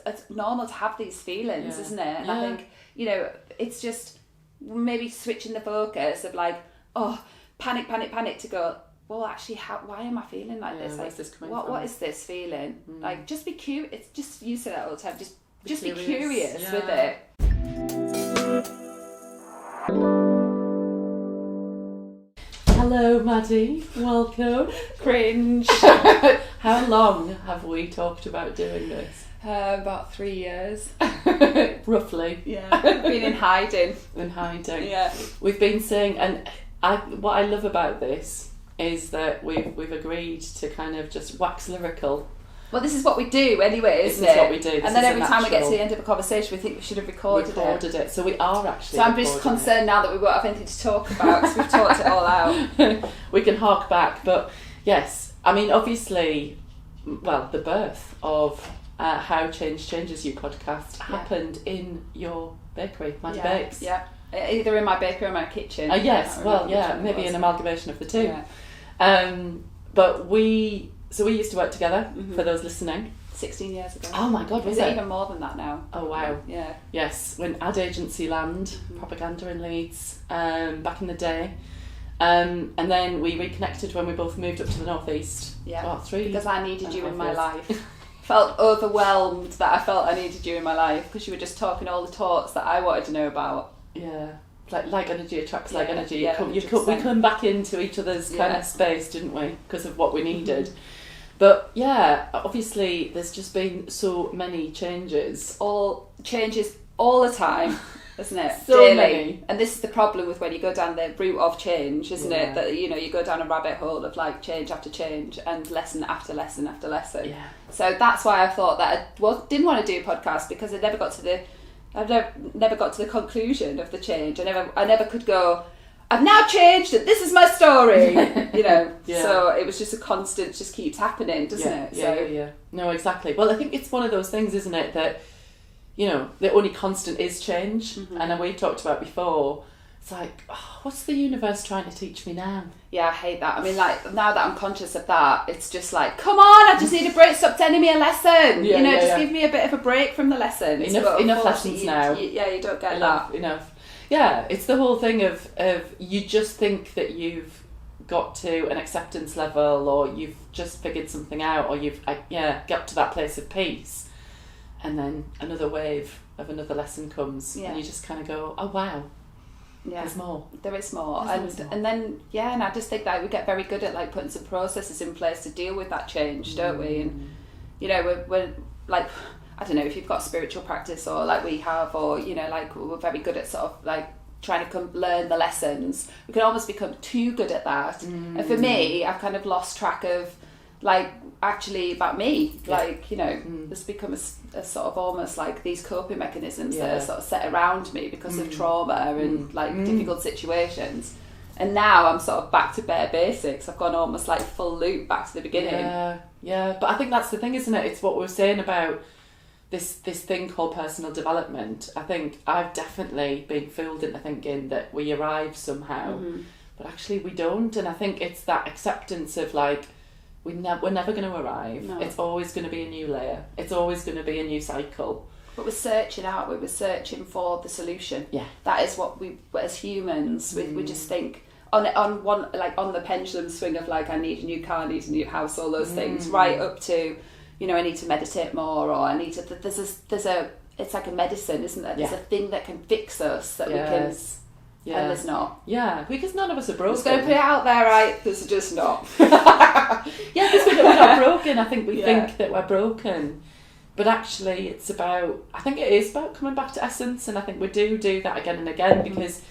it's normal to have these feelings, isn't it? And I think, it's just maybe switching the focus of like, oh, panic to go, well, actually, why am I feeling like this? Like, what is this feeling? Like, just be curious. It's just, you say that all the time. Just be curious with it. Hello, Maddie. Welcome. Cringe. How long have we talked about doing this? About 3 years. Roughly. Yeah. Been in hiding. Yeah. We've been saying, and what I love about this is that we've agreed to kind of just wax lyrical. Well, this is what we do anyway, isn't it? This is what we do. And then every time we get to the end of a conversation, we think we should have recorded it. So we are actually. So I'm just concerned now that we won't have anything to talk about because we've talked it all out. We can hark back, but yes, I mean, obviously, well, the birth of How Change Changes You podcast happened in your bakery, Madi Bakes. Yeah, either in my bakery or my kitchen. Yes, well, yeah, maybe an amalgamation of the two. Yeah. But we used to work together, for those listening. 16 years ago. Oh my God, was it? Even more than that now. Oh wow. Yeah. Yes, when ad agency land, propaganda in Leeds, back in the day. And then we reconnected when we both moved up to the northeast. Yeah. About 3 because I needed you in my life. Felt overwhelmed that I felt I needed you in my life because you were just talking all the talks that I wanted to know about. Yeah. Like energy attracts like energy. Yeah, we come back into each other's kind of space, didn't we? Because of what we needed. But yeah, obviously there's just been so many changes. All the time, isn't it? So daily. Many. And this is the problem with when you go down the route of change, isn't it? That you go down a rabbit hole of like change after change and lesson after lesson after lesson. Yeah. So that's why I thought that I didn't want to do a podcast because I never got to the conclusion of the change. I never could go, I've now changed and this is my story. So it was just a constant, just keeps happening, doesn't it? Yeah. No, exactly. Well, I think it's one of those things, isn't it, that the only constant is change. And we talked about before, it's like, what's the universe trying to teach me now? Yeah, I hate that. I mean, like, now that I'm conscious of that, it's just like, come on, I just need a break, stop telling me a lesson. Give me a bit of a break from the lesson. Enough lessons now. You don't get Enough. Yeah, it's the whole thing of you just think that you've got to an acceptance level or you've just figured something out or you've got to that place of peace. And then another wave of another lesson comes and you just kind of go, oh, wow. Yeah. There's more. There is more. And then I just think that we get very good at like putting some processes in place to deal with that change, don't we? And we're like, I don't know if you've got spiritual practice or like we have, or like we're very good at sort of like trying to learn the lessons. We can almost become too good at that. And for me, I've kind of lost track of like actually about me. There's become a sort of almost like these coping mechanisms that are sort of set around me because of trauma and like difficult situations. And now I'm sort of back to bare basics. I've gone almost like full loop back to the beginning. Yeah. But I think that's the thing, isn't it? It's what we were saying about this thing called personal development. I think I've definitely been fooled into thinking that we arrive somehow, but actually we don't. And I think it's that acceptance of like, we're never going to arrive. No. It's always going to be a new layer. It's always going to be a new cycle. But we're searching for the solution. Yeah. That is what we, as humans, we just think on one, like on the pendulum swing of like, I need a new car, I need a new house, all those things, right up to, I need to meditate more, or I need to, it's like a medicine, isn't there? There's a thing that can fix us that we can. Yeah. And there's not. Yeah, because none of us are broken. Just going to put it out there, right? There's just not. Because we're not broken. I think we think that we're broken. But actually, I think it is about coming back to essence, and I think we do that again and again because,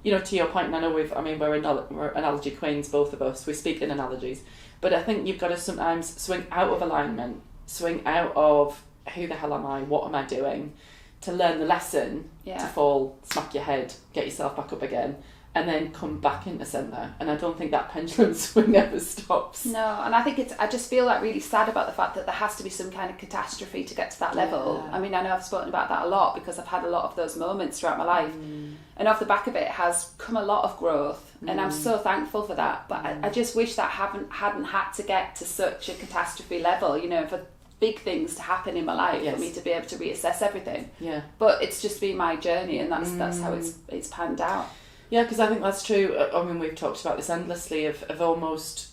to your point, and I know we're analogy queens, both of us. We speak in analogies. But I think you've got to sometimes swing out of alignment, swing out of who the hell am I, what am I doing, to learn the lesson, to fall, smack your head, get yourself back up again, and then come back into centre. And I don't think that pendulum swing ever stops. No, and I think I just feel like really sad about the fact that there has to be some kind of catastrophe to get to that level. I mean, I know I've spoken about that a lot because I've had a lot of those moments throughout my life. And off the back of it has come a lot of growth, and I'm so thankful for that. But I just wish that hadn't had to get to such a catastrophe level, for big things to happen in my life Yes. for me to be able to reassess everything. Yeah. But it's just been my journey, and that's how it's panned out. Yeah, because I think that's true. I mean, we've talked about this endlessly of almost,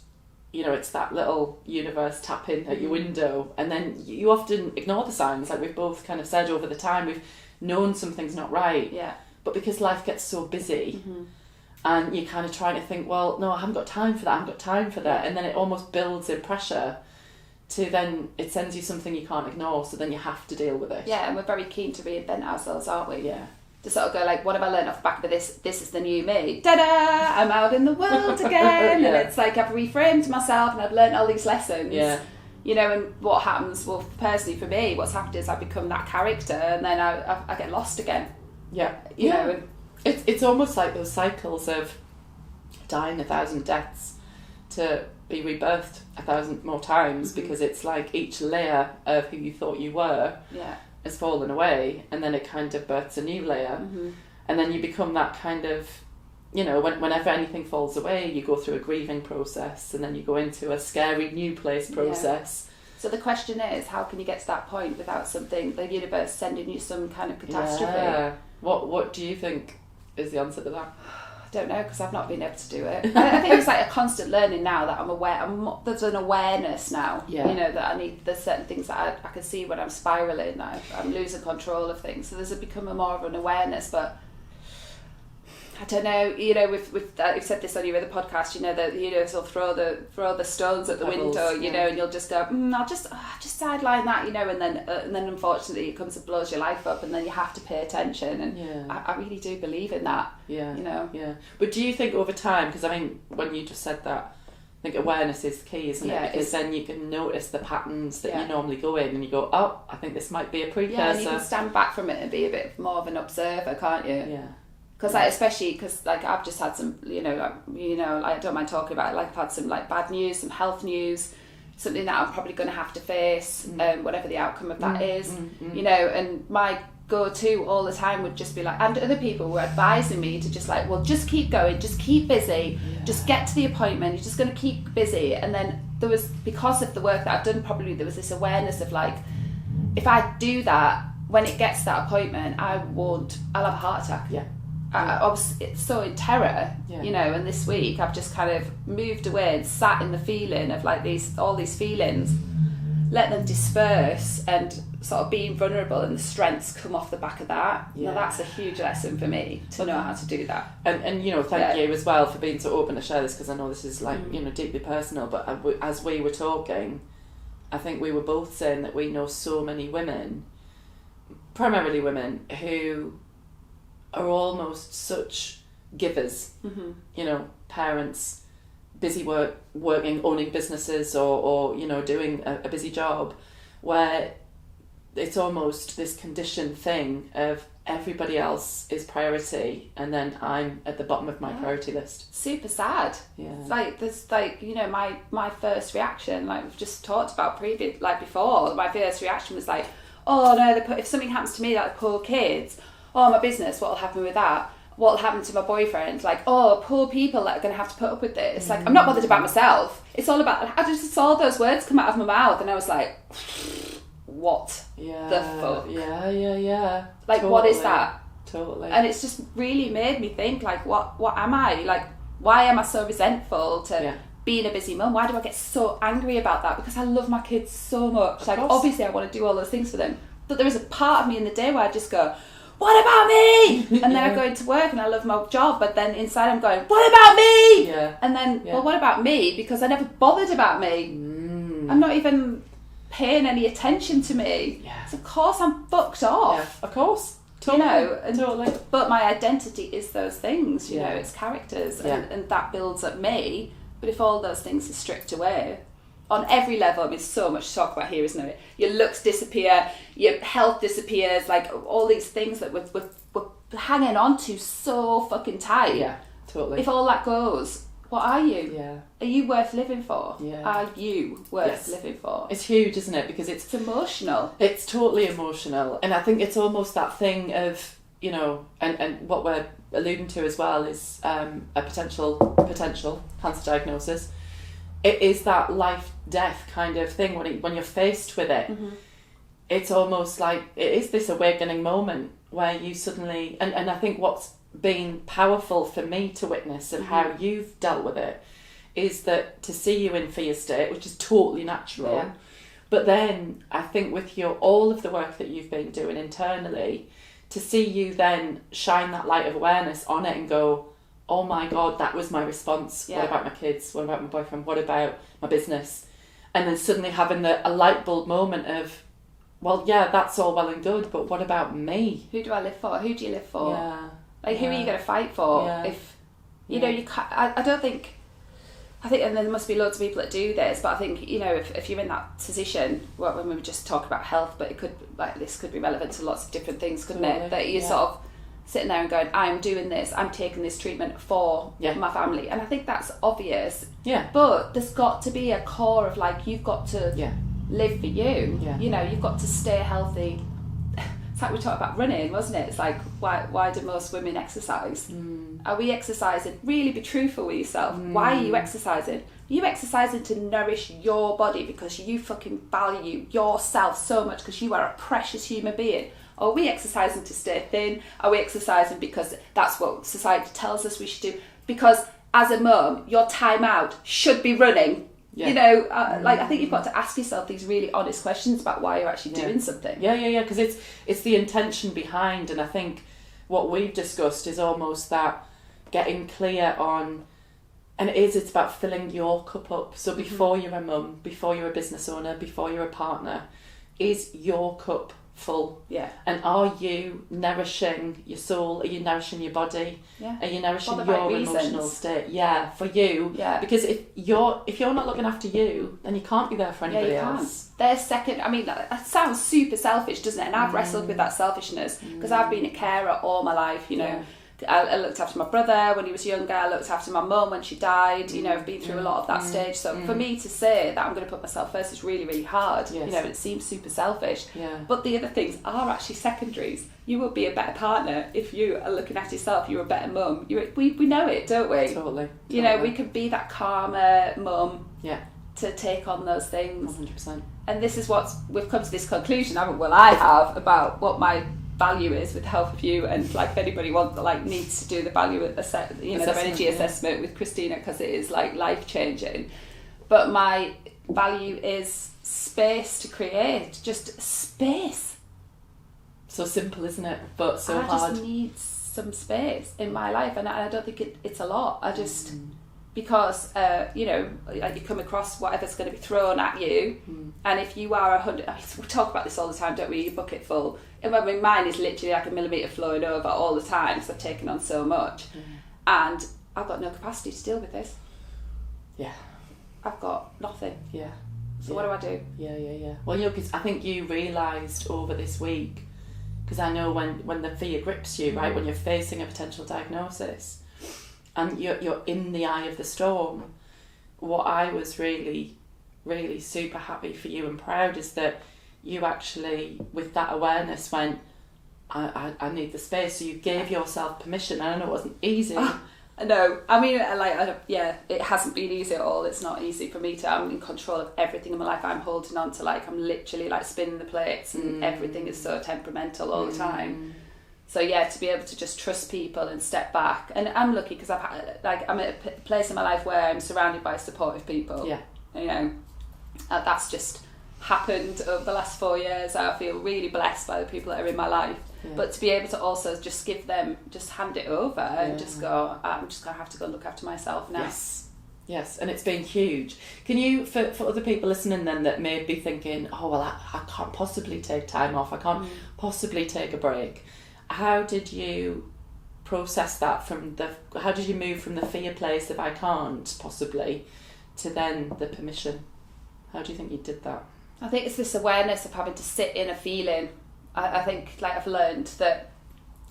it's that little universe tapping at your window, and then you often ignore the signs, like we've both kind of said over the time. We've known something's not right. Yeah. But because life gets so busy, and you're kind of trying to think, well, no, I haven't got time for that, I haven't got time for that, and then it almost builds in pressure to then it sends you something you can't ignore, so then you have to deal with it. Yeah, and we're very keen to reinvent ourselves, aren't we? Yeah. To sort of go like, what have I learned off the back of this? This is the new me. Ta-da! I'm out in the world again. Yeah. And it's like I've reframed myself and I've learned all these lessons. Yeah. And what happens, well, personally for me, what's happened is I become that character, and then I get lost again. Yeah. You know, and it's almost like those cycles of dying 1,000 deaths to be rebirthed 1,000 more times, because it's like each layer of who you thought you were has fallen away, and then it kind of births a new layer, and then you become that kind of, whenever anything falls away, you go through a grieving process, and then you go into a scary new place process. So the question is, how can you get to that point without something, the universe sending you some kind of catastrophe? Yeah. What do you think is the answer to that? I don't know, because I've not been able to do it. I think it's like a constant learning now that I'm aware. There's an awareness now. Yeah. That I need. There's certain things that I can see when I'm spiraling. I'm losing control of things. So there's become more of an awareness, but I don't know. We've said this on your other podcast. That the universe will throw the stones at the Pebbles, window. And you'll just go, I'll just sideline that. And then unfortunately it comes and blows your life up, and then you have to pay attention. And I really do believe in that. Yeah. Yeah. But do you think over time? Because I mean, when you just said that, I think awareness is the key, isn't it? Because then you can notice the patterns that you normally go in, and you go, oh, I think this might be a precursor. Yeah, and you can stand back from it and be a bit more of an observer, can't you? Yeah. Because especially because I've just had some, I don't mind talking about it. Like I've had some bad news, some health news, something that I'm probably going to have to face, whatever the outcome of that is. And my go-to all the time would just be and other people were advising me to just just keep going, just keep busy, just get to the appointment. You're just going to keep busy. And then there was, because of the work that I've done, probably there was this awareness of if I do that, when it gets to that appointment, I'll have a heart attack. Yeah. I was so in terror, and this week I've just kind of moved away and sat in the feeling of all these feelings, let them disperse, and sort of being vulnerable, and the strengths come off the back of that. Now that's a huge lesson for me to know how to do that. And thank you as well for being so open to share this, because I know this is deeply personal, but as we were talking, I think we were both saying that we know so many women, primarily women, who are almost such givers, parents, busy working, owning businesses, or doing a busy job, where it's almost this conditioned thing of everybody else is priority, and then I'm at the bottom of my priority list. Super sad. Yeah. There's my first reaction, we've just talked about before, my first reaction was oh no, if something happens to me, the poor kids. Oh, my business, what will happen with that? What will happen to my boyfriend? Oh, poor people that are going to have to put up with this. I'm not bothered about myself. It's all about, I just saw those words come out of my mouth, and I was like, what the fuck? Yeah. Totally. What is that? Totally. And it's just really made me think, what am I? Why am I so resentful to being a busy mum? Why do I get so angry about that? Because I love my kids so much. Obviously I want to do all those things for them. But there is a part of me in the day where I just go, what about me? And then I go into work and I love my job, but then inside I'm going, what about me? Yeah. And then, well, what about me? Because I never bothered about me. I'm not even paying any attention to me. Yeah. So of course I'm fucked off. Yeah, of course. Totally. Totally. But my identity is those things, it's characters, and that builds up me. But if all those things are stripped away, on every level, there's so much to talk about here, isn't it? Your looks disappear, your health disappears, all these things that we're hanging on to so fucking tight. Yeah, totally. If all that goes, what are you? Yeah. Are you worth living for? Yeah. Are you worth living for? It's huge, isn't it? Because it's emotional. It's totally emotional. And I think it's almost that thing of, and what we're alluding to as well is a potential cancer diagnosis. it is that life-death kind of thing when you're faced with it. It's almost like it is this awakening moment where you suddenly, and I think what's been powerful for me to witness of how you've dealt with it is that to see you in fear state, which is totally natural, but then I think with all of the work that you've been doing internally, to see you then shine that light of awareness on it and go, oh my God, that was my response. What about my kids? What about my boyfriend? What about my business? And then suddenly having a light bulb moment of, well, yeah, that's all well and good, but what about me? Who do I live for? Who do you live for? Yeah. Like, who are you going to fight for? Yeah. If, you know, you can't, I think, and there must be loads of people that do this, but I think, you know, if you're in that position, well, when we just talk about health, but it could, like, this could be relevant to lots of different things, couldn't it? That you're sort of sitting there and going, I'm doing this, I'm taking this treatment for my family. And I think that's obvious. Yeah. But there's got to be a core of, like, you've got to live for you. Yeah. You know, you've got to stay healthy. It's like we talked about running, wasn't it? It's like, why do most women exercise? Are we exercising? Really be truthful with yourself. Why are you exercising? Are you exercising to nourish your body because you fucking value yourself so much because you are a precious human being? Or are we exercising to stay thin? Are we exercising because that's what society tells us we should do? Because as a mum, your time out should be running. Yeah. You know, like, I think you've got to ask yourself these really honest questions about why you're actually doing something. Yeah, because it's the intention behind, and I think what we've discussed is almost that getting clear on, and it's about filling your cup up. So before you're a mum, before you're a business owner, before you're a partner, is your cup full? Yeah. And are you nourishing your soul? Are you nourishing your body? Yeah. Are you nourishing your emotional state? Yeah, for you. Yeah. Because if you're not looking after you, then you can't be there for anybody else. Their second, I mean, that sounds super selfish, doesn't it? And I've wrestled with that selfishness because I've been a carer all my life, you know. Yeah. I looked after my brother when he was younger. I looked after my mum when she died. You know, I've been through a lot of that stage. So for me to say that I'm going to put myself first is really, really hard. Yes. You know, it seems super selfish. Yeah. But the other things are actually secondaries. You will be a better partner if you are looking after yourself. You're a better mum. We know it, don't we? Totally. You know, we can be that calmer mum. Yeah. To take on those things. 100%. And this is we've come to this conclusion, haven't we? Well, I have, about what my value is with Health of You, and like if anybody needs to do the value the energy assessment with Christina, because it is like life changing. But my value is space to create, just space. So simple, isn't it? But so hard. I just need some space in my life, and I don't think it's a lot. I just because you know, like, you come across whatever's going to be thrown at you, and if you are 100, we talk about this all the time, don't we? Your bucket full. And I mean, mine is literally like a millimetre flowing over all the time because I've taken on so much, and I've got no capacity to deal with this. Yeah, I've got nothing. Yeah. So what do I do? Yeah. Well, you know, because I think you realised over this week, because I know when the fear grips you, right, when you're facing a potential diagnosis, and you're in the eye of the storm, what I was really, really super happy for you and proud is that you actually, with that awareness, went, I need the space. So you gave yourself permission. I know it wasn't easy. No, I mean, it hasn't been easy at all. It's not easy for me I'm in control of everything in my life. I'm holding on to, like, I'm literally like spinning the plates, and everything is so temperamental all the time. So yeah, to be able to just trust people and step back, and I'm lucky because I'm at a place in my life where I'm surrounded by supportive people. Yeah, you know, that's just happened over the last 4 years. I feel really blessed by the people that are in my life. Yeah. But to be able to also just hand it over and just go, I'm just gonna have to go look after myself now. Yes, and it's been huge. Can you, for other people listening then that may be thinking, oh well, I can't possibly take time off, I can't possibly take a break. How did you process that how did you move from the fear place of I can't possibly to then the permission? How do you think you did that? I think it's this awareness of having to sit in a feeling. I think, like, I've learned that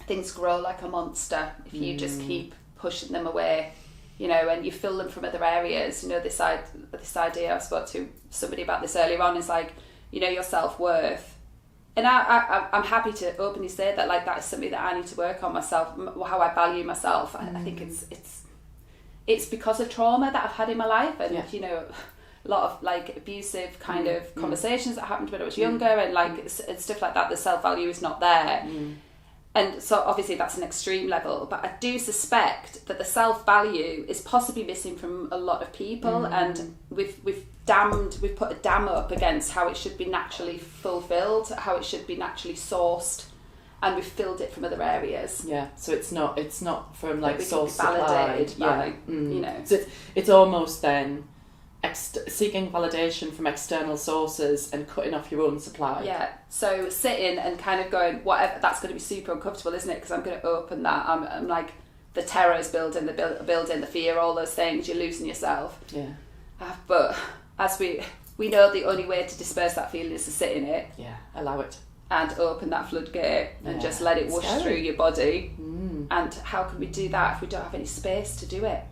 things grow like a monster if you just keep pushing them away, you know, and you fill them from other areas. You know, this idea, I spoke to somebody about this earlier on, is like, you know, your self-worth. And I'm happy to openly say that, like, that is something that I need to work on myself, how I value myself. I think it's because of trauma that I've had in my life, and you know, a lot of like abusive kind of conversations that happened when I was younger, and like and stuff like that. The self-value is not there. And so obviously that's an extreme level, but I do suspect that the self-value is possibly missing from a lot of people, and we've put a dam up against how it should be naturally fulfilled, how it should be naturally sourced, and we've filled it from other areas. Yeah, so it's not from like source validated supply. by, you know. So it's almost then seeking validation from external sources and cutting off your own supply. Yeah, so sitting and kind of going, whatever, that's going to be super uncomfortable, isn't it? Because I'm going to open that. I'm like, the terror is building, the fear, all those things. You're losing yourself. Yeah. But as we know, the only way to disperse that feeling is to sit in it. Yeah, allow it. And open that floodgate and just let it whoosh through your body. And how can we do that if we don't have any space to do it?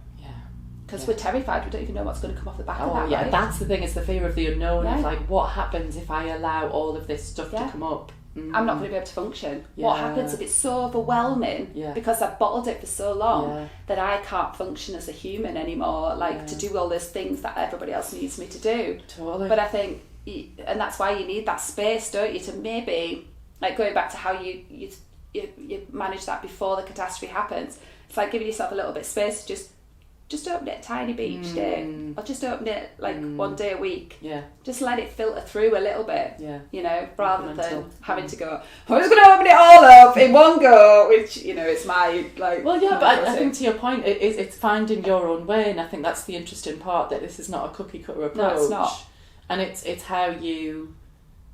Because we're terrified, we don't even know what's going to come off the back of that. Yeah, right? that's the thing, it's the fear of the unknown. It's like, what happens if I allow all of this stuff to come up? I'm not going to be able to function. What happens if it's so overwhelming because I've bottled it for so long that I can't function as a human anymore, like to do all those things that everybody else needs me to do. Totally. But I think, and that's why you need that space, don't you, to maybe, like going back to how you manage that before the catastrophe happens. It's like giving yourself a little bit of space to just open it a tiny bit each day, or just open it like one day a week. Yeah. Just let it filter through a little bit. Yeah. You know, rather than having to go, I'm just going to open it all up in one go, which, you know, it's my like. Well, yeah, but I think to your point, it's finding your own way, and I think that's the interesting part, that this is not a cookie cutter approach. No, it's not. And it's how you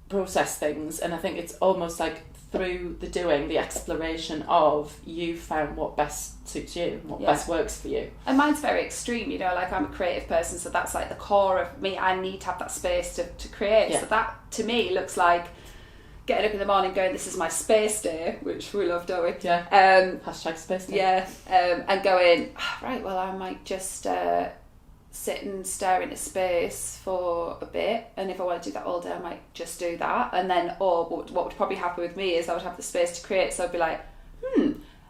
process things, and I think it's almost like through the doing, the exploration of, you found what best suits you, what best works for you. And mine's very extreme, you know, like I'm a creative person, so that's like the core of me. I need to have that space to create. So that to me looks like getting up in the morning going, this is my space day, which we love, don't we? Yeah. Hashtag space day. Yeah. And going, right, well, I might just sit and stare into space for a bit, and if I want to do that all day, I might just do that. And then, what would probably happen with me is I would have the space to create, so I'd be like,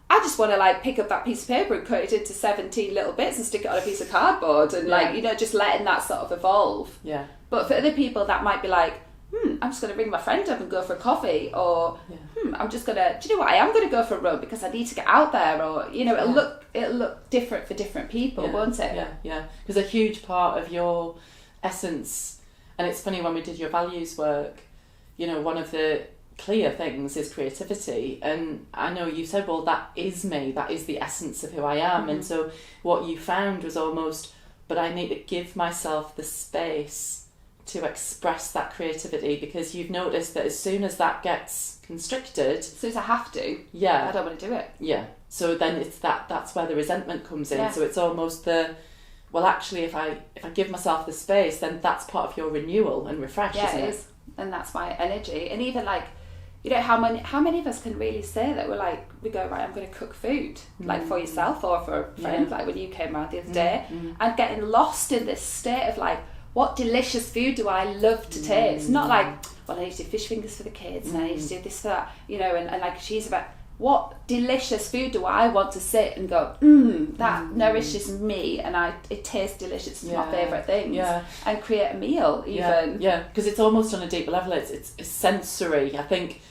I just want to like pick up that piece of paper and cut it into 17 little bits and stick it on a piece of cardboard, and like, you know, just letting that sort of evolve. Yeah. But for other people, that might be like, I'm just going to ring my friend up and go for a coffee, or I'm just going to, do you know what, I am going to go for a run because I need to get out there, or, you know, it'll look different for different people, won't it? Yeah. Because a huge part of your essence, and it's funny, when we did your values work, you know, one of the clear things is creativity, and I know you said, well, that is me, that is the essence of who I am, and so what you found was almost, but I need to give myself the space to express that creativity, because you've noticed that as soon as that gets constricted, as soon as I have to, I don't want to do it. So then it's that's where the resentment comes in. So it's almost well, actually, if I give myself the space, then that's part of your renewal and refresh, isn't it? It is. And that's my energy. And even like, you know, how many of us can really say that we're like, we go, right, I'm going to cook food, like for yourself or for a friend, like when you came around the other day, and getting lost in this state of like, what delicious food do I love to taste? Not like, well, I need to do fish fingers for the kids, and I need to do this for that, you know, and like she's about, what delicious food do I want to sit and go, that nourishes me, and it tastes delicious, it's my favourite things, and create a meal even. Yeah, because it's almost on a deeper level, it's sensory. I think,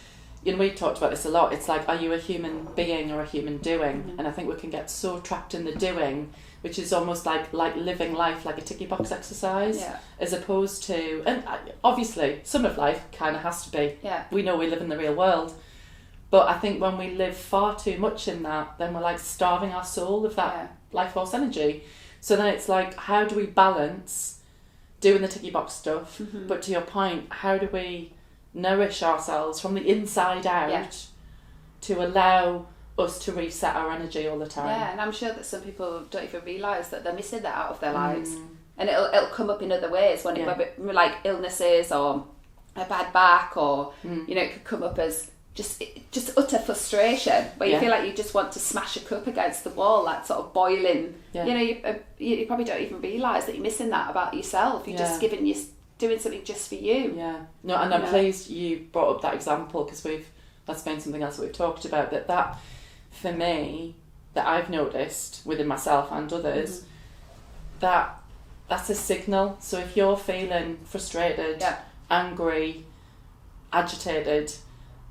you know, we talked about this a lot, it's like, are you a human being or a human doing? And I think we can get so trapped in the doing, which is almost like living life like a ticky box exercise, as opposed to, and obviously some of life kind of has to be. We know we live in the real world, but I think when we live far too much in that, then we're like starving our soul of that life force energy. So then it's like, how do we balance doing the ticky box stuff, but to your point, how do we nourish ourselves from the inside out to allow us to reset our energy all the time? Yeah, and I'm sure that some people don't even realise that they're missing that out of their lives, and it'll come up in other ways when it like illnesses or a bad back, or you know, it could come up as just utter frustration where you feel like you just want to smash a cup against the wall, that sort of boiling. You know, you probably don't even realise that you're missing that about yourself. You're just doing something just for you. No, and I'm pleased you brought up that example, because that's been something else that we've talked about, that for me, that I've noticed within myself and others, that's a signal. So if you're feeling frustrated, angry, agitated,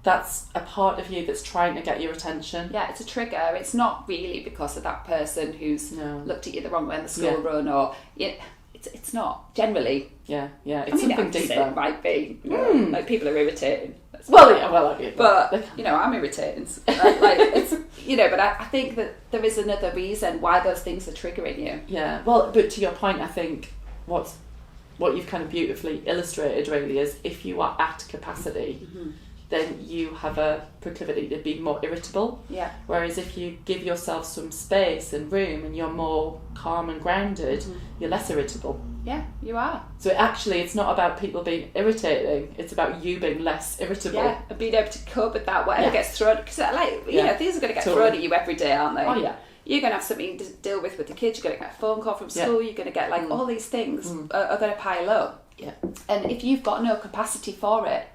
that's a part of you that's trying to get your attention. Yeah, it's a trigger. It's not really because of that person who's looked at you the wrong way in the school run, or it's not generally. Yeah. It's something deeper. It might be. Like, people are irritating. But I'm irritating. Like it's, but I think that there is another reason why those things are triggering you. Yeah. Well, but to your point, I think what you've kind of beautifully illustrated really is, if you are at capacity, then you have a proclivity to be more irritable. Yeah. Whereas if you give yourself some space and room and you're more calm and grounded, you're less irritable. Yeah, you are. So it's not about people being irritating, it's about you being less irritable. Yeah, and being able to cope with that, whatever gets thrown. Because, these are going to get thrown at you every day, aren't they? Oh, yeah. You're going to have something to deal with the kids, you're going to get a phone call from school, you're going to get, all these things are going to pile up. Yeah. And if you've got no capacity for it,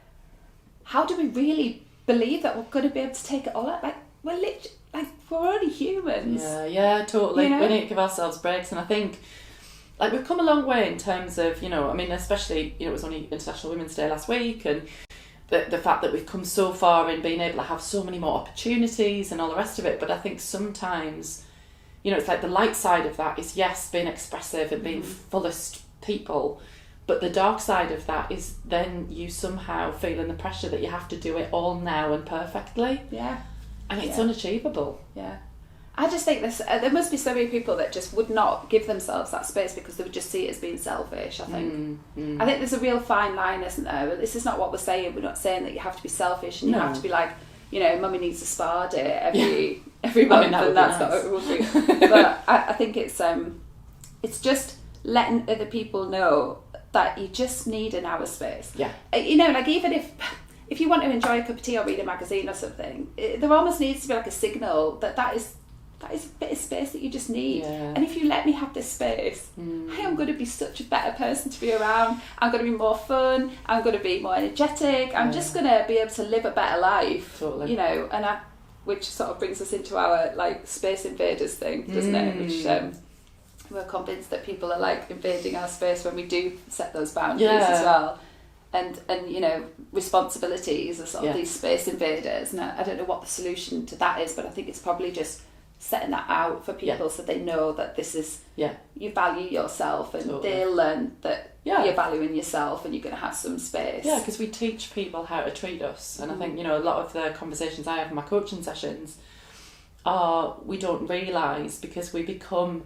how do we really believe that we're going to be able to take it all out? We're only humans. Yeah, totally. We need to give ourselves breaks, and I think we've come a long way in terms of, especially, it was only International Women's Day last week, and the fact that we've come so far in being able to have so many more opportunities and all the rest of it. But I think sometimes, it's like the light side of that is, yes, being expressive and being fullest people. But the dark side of that is then you somehow feeling the pressure that you have to do it all now and perfectly. Yeah. And it's unachievable. Yeah. I just think there must be so many people that just would not give themselves that space because they would just see it as being selfish, I think. I think there's a real fine line, isn't there? This is not what we're saying. We're not saying that you have to be selfish and you have to be like, mummy needs a spa day every month, and that's not what it will be. But I think it's just letting other people know that you just need an hour space. Yeah. Even if you want to enjoy a cup of tea or read a magazine or something, there almost needs to be a signal that is a bit of space that you just need. Yeah. And if you let me have this space, I am going to be such a better person to be around. I'm going to be more fun. I'm going to be more energetic. I'm just going to be able to live a better life. Totally. Which sort of brings us into our space invaders thing, doesn't it? Which we're convinced that people are invading our space when we do set those boundaries as well. And responsibilities are sort of these space invaders. And I don't know what the solution to that is, but I think it's probably just setting that out for people so they know that this is, you value yourself, and they'll learn that you're valuing yourself and you're going to have some space. Yeah, because we teach people how to treat us. And I think, a lot of the conversations I have in my coaching sessions are, we don't realise, because we become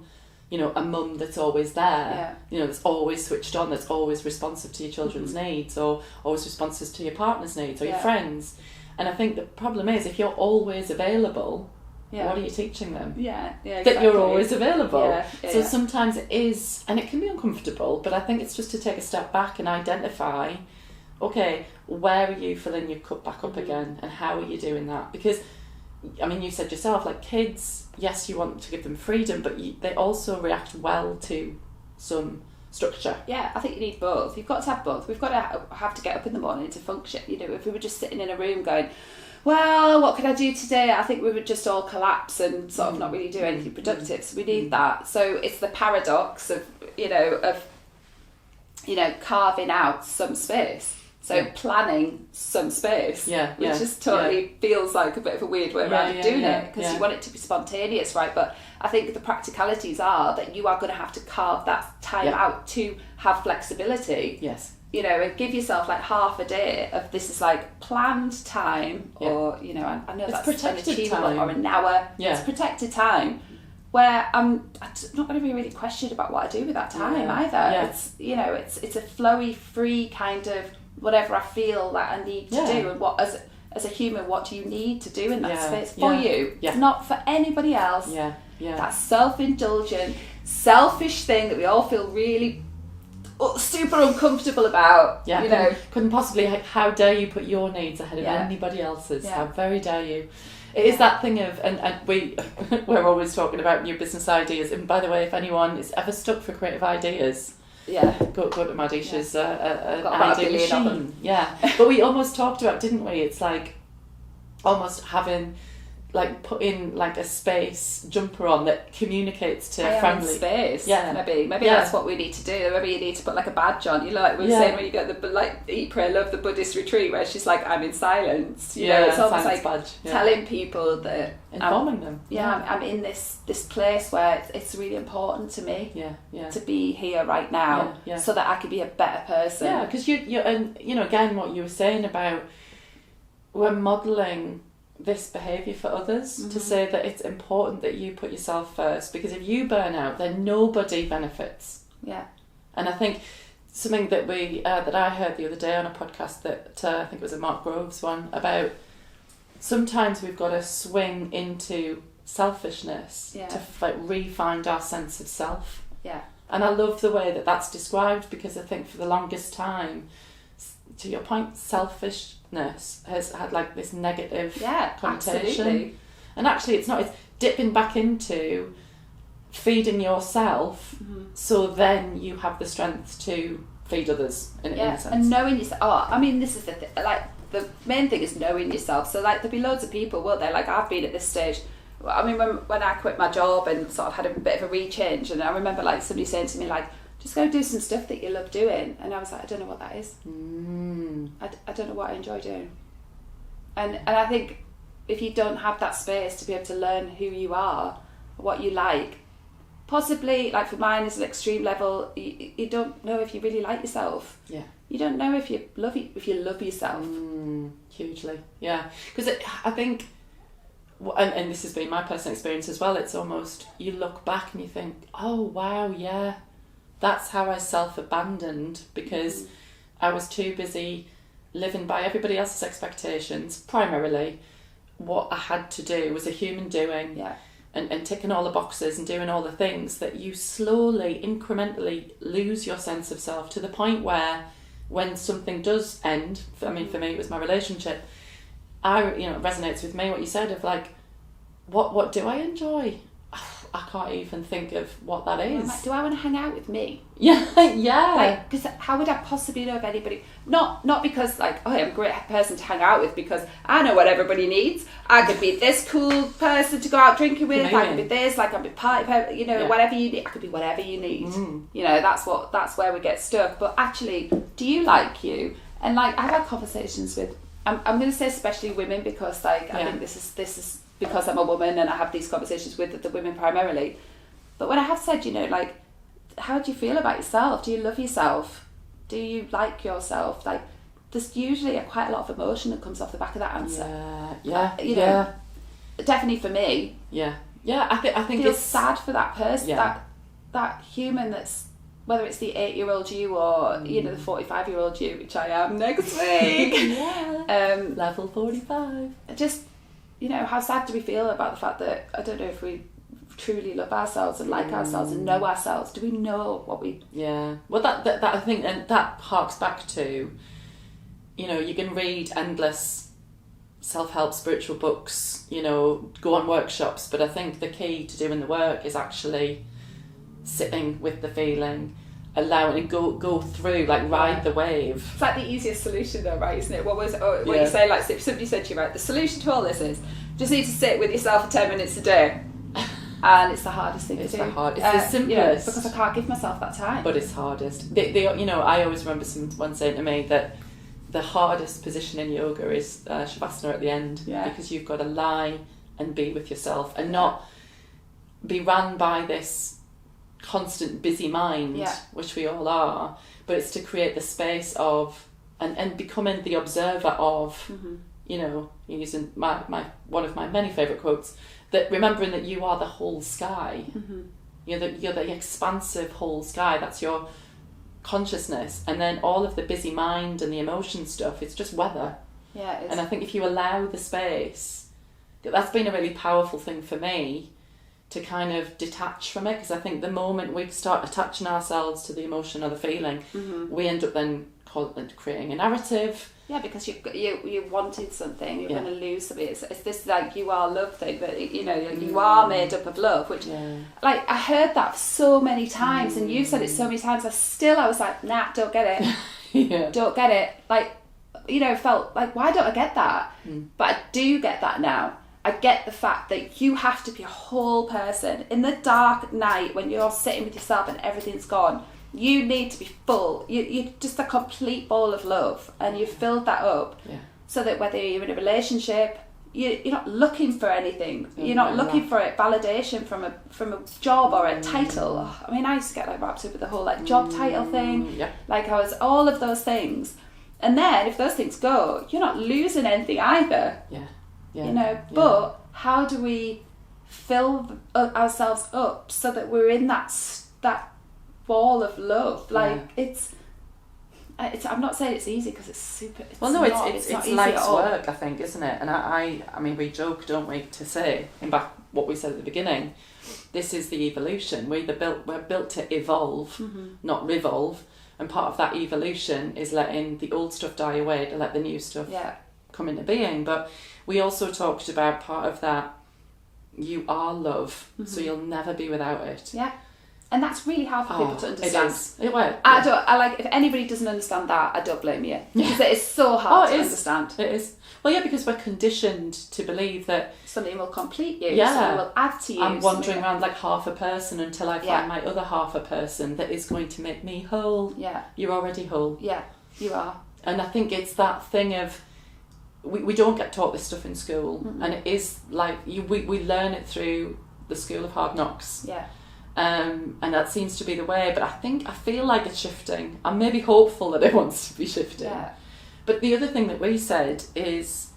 a mum that's always there, that's always switched on, that's always responsive to your children's needs, or always responsive to your partner's needs, or your friends. And I think the problem is, if you're always available, what are you teaching them? Exactly. That you're always available. So Yeah. sometimes it is, and it can be uncomfortable, but I think it's just to take a step back and identify, okay, where are you filling your cup back up again, and how are you doing that? Because you said yourself, kids, yes, you want to give them freedom, but they also react well to some structure. Yeah, I think you need both. You've got to have both. We've got to have to get up in the morning to function. If we were just sitting in a room going, well, what can I do today? I think we would just all collapse and sort of not really do anything productive. So we need that. So it's the paradox of carving out some space. So planning some space, which just totally feels like a bit of a weird way around of doing it, because you want it to be spontaneous, right? But I think the practicalities are that you are going to have to carve that time out to have flexibility. Yes. And give yourself half a day of this is planned time, or I know it's that's an achievable time. or an hour. It's protected time, where I'm not going to be really questioned about what I do with that time either. Yeah. It's a flowy, free kind of whatever I feel that I need to do, and what as a human, what do you need to do in that space for you? It's not for anybody else. That self-indulgent, selfish thing that we all feel really super uncomfortable about. Couldn't possibly, how dare you put your needs ahead of anybody else's? How very dare you? It is that thing of, and we're always talking about new business ideas, and by the way, if anyone is ever stuck for creative ideas, go to Madi. She's an idea machine. But we almost talked about, didn't we? It's almost having like putting like a space jumper on that communicates to I am friendly in space. Yeah. Maybe that's what we need to do. Maybe you need to put like a badge on. You know, like we were saying when you go to the like Eat, Pray, Love, the Buddhist retreat, where she's like, I'm in silence. You know, it's almost like badge. telling people that informing them. I'm in this place where it's really important to me. To be here right now, so that I can be a better person. Yeah, because you and you know, again, what you were saying about we're modelling this behaviour for others, to say that it's important that you put yourself first, because if you burn out, then nobody benefits. Yeah. And I think something that we that I heard the other day on a podcast that I think it was a Mark Groves one, about sometimes we've got to swing into selfishness to like re-find our sense of self. Yeah. And I love the way that that's described, because I think for the longest time, to your point, selfishness has had like this negative connotation. Absolutely. And actually it's not, it's dipping back into feeding yourself, so then you have the strength to feed others in a sense. And knowing yourself. I mean, this is the thing, like the main thing is knowing yourself. So like there'll be loads of people, won't there? Like I've been at this stage. I mean, when I quit my job and sort of had a bit of a rechange, and I remember like somebody saying to me like, just go do some stuff that you love doing, and I was like, I don't know what that is. I don't know what I enjoy doing. And I think if you don't have that space to be able to learn who you are, what you like, possibly like for mine is an extreme level, you don't know if you really like yourself. You don't know if you love yourself. Hugely, because I think, and this has been my personal experience as well, it's almost, you look back and you think, oh wow, that's how I self-abandoned, because I was too busy living by everybody else's expectations. Primarily what I had to do was a human doing, and ticking all the boxes and doing all the things, that you slowly, incrementally lose your sense of self, to the point where when something does end, I mean for me it was my relationship, it resonates with me what you said of like, what do I enjoy? I can't even think of what that is. Like, do I want to hang out with me? Yeah. Because how would I possibly know if anybody? Not because like, oh, I'm a great person to hang out with, because I know what everybody needs. I could be this cool person to go out drinking with. I could be this, like I'm a party, whatever you need. I could be whatever you need. You know, that's where we get stuck. But actually, do you like you? And like I've had conversations with, I'm going to say especially women, because like I think this is because I'm a woman and I have these conversations with the women primarily. But when I have said, like, how do you feel about yourself? Do you love yourself? Do you like yourself? Like, there's usually quite a lot of emotion that comes off the back of that answer. Definitely for me. I think feel it's sad for that person, that human that's, whether it's the 8-year-old you or the 45-year-old you, which I am next week. Level 45. Just, how sad do we feel about the fact that, I don't know if we truly love ourselves and like ourselves and know ourselves. Do we know what we... Well, that I think, and that harks back to, you can read endless self-help spiritual books, go on workshops, but I think the key to doing the work is actually sitting with the feeling, allowing it, go through, like ride the wave. It's like the easiest solution though, right, isn't it? What you say, like if somebody said to you, right, the solution to all this is just need to sit with yourself for 10 minutes a day. And it's the hardest thing to do. It's the simplest. Because I can't give myself that time. But it's hardest. I always remember someone saying to me that the hardest position in yoga is Shavasana at the end, because you've got to lie and be with yourself and not be run by this constant busy mind, which we all are, but it's to create the space of and becoming the observer of, using my one of my many favourite quotes, that remembering that you are the whole sky. You're the expansive whole sky. That's your consciousness, and then all of the busy mind and the emotion stuff, it's just weather. And I think if you allow the space, that's been a really powerful thing for me, to kind of detach from it, because I think the moment we start attaching ourselves to the emotion or the feeling, we end up then creating a narrative. Because you wanted something, you're going to lose something. It's this like you are love thing, but you are made up of love, which like I heard that so many times, and you've said it so many times. I was like, nah, don't get it. Don't get it. Like, felt like, why don't I get that? But I do get that now. I get the fact that you have to be a whole person. In the dark night, when you're sitting with yourself and everything's gone, you need to be full. You're just a complete ball of love, and you've filled that up. Yeah. So that whether you're in a relationship, you're not looking for anything. You're not looking for it validation from a job or a title. I mean, I used to get like wrapped up with the whole like job title thing. Yeah. Like I was all of those things, and then if those things go, you're not losing anything either. Yeah. You know, but how do we fill ourselves up so that we're in that ball of love? Like it's I'm not saying it's easy because it's super. It's life's work, I think, isn't it? And I mean, we joke, don't we, to say, in back what we said at the beginning, this is the evolution. We're built to evolve, not revolve. And part of that evolution is letting the old stuff die away to let the new stuff come into being. But we also talked about part of that, you are love, so you'll never be without it. Yeah. And that's really hard for people to understand. It is. It will. I like, if anybody doesn't understand that, I don't blame you. Because it is so hard to understand. It is. Well, yeah, because we're conditioned to believe that something will complete you, something will add to you. I'm wandering around like half a person until I find my other half a person that is going to make me whole. Yeah. You're already whole. Yeah, you are. And I think it's that thing of, we don't get taught this stuff in school. And it is like, we learn it through the school of hard knocks. Yeah. And that seems to be the way, but I feel like it's shifting. I'm maybe hopeful that it wants to be shifting. Yeah. But the other thing that we said is,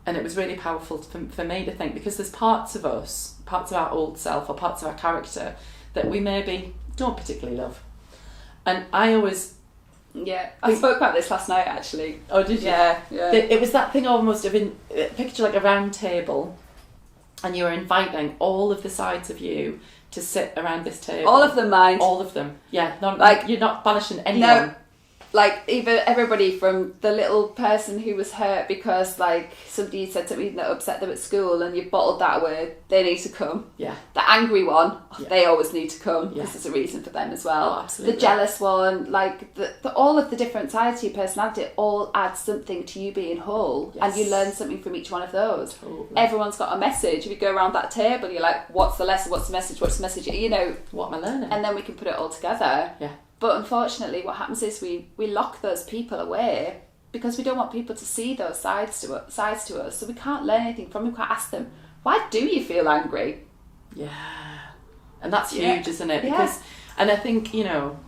and it was really powerful for me to think, because there's parts of us, parts of our old self or parts of our character that we maybe don't particularly love. And I always... Yeah, I spoke about this last night actually. Oh, did you? Yeah. It was that thing almost of, picture like a round table, and you were inviting all of the sides of you to sit around this table. All of them, mind. All of them. Yeah. Like, you're not banishing anyone. No. Like, even everybody from the little person who was hurt because, like, somebody said something that upset them at school and you bottled that away, they need to come. Yeah. The angry one, they always need to come because Yeah. there's a reason for them as well. Oh, absolutely. The jealous one, like, all of the different sides to your personality all add something to you being whole. Yes. And you learn something from each one of those. Totally. Everyone's got a message. If you go around that table, you're like, what's the lesson, what's the message, what's the message, you know. What am I learning? And then we can put it all together. Yeah. But unfortunately, what happens is we lock those people away because we don't want people to see those sides to us. So we can't learn anything from them. We can't ask them, why do you feel angry? Yeah. And that's huge, isn't it? Yeah. Because, and I think, you know,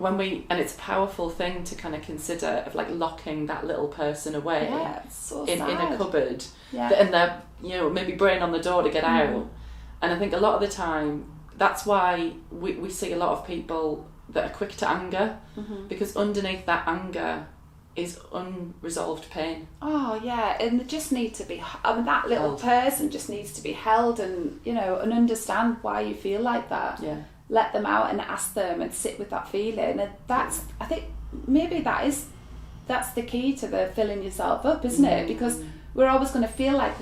and it's a powerful thing to kind of consider of like locking that little person away It's so in a cupboard. Yeah. And they're, you know, maybe braying on the door to get out. And I think a lot of the time, that's why we see a lot of people that are quick to anger, because underneath that anger is unresolved pain. Oh yeah, and they just need to be. I mean, that little person just needs to be held, and you know, and understand why you feel like that. Yeah. Let them out and ask them, and sit with that feeling, and that's. I think maybe that's the key to the filling yourself up, isn't it? Because we're always going to feel like.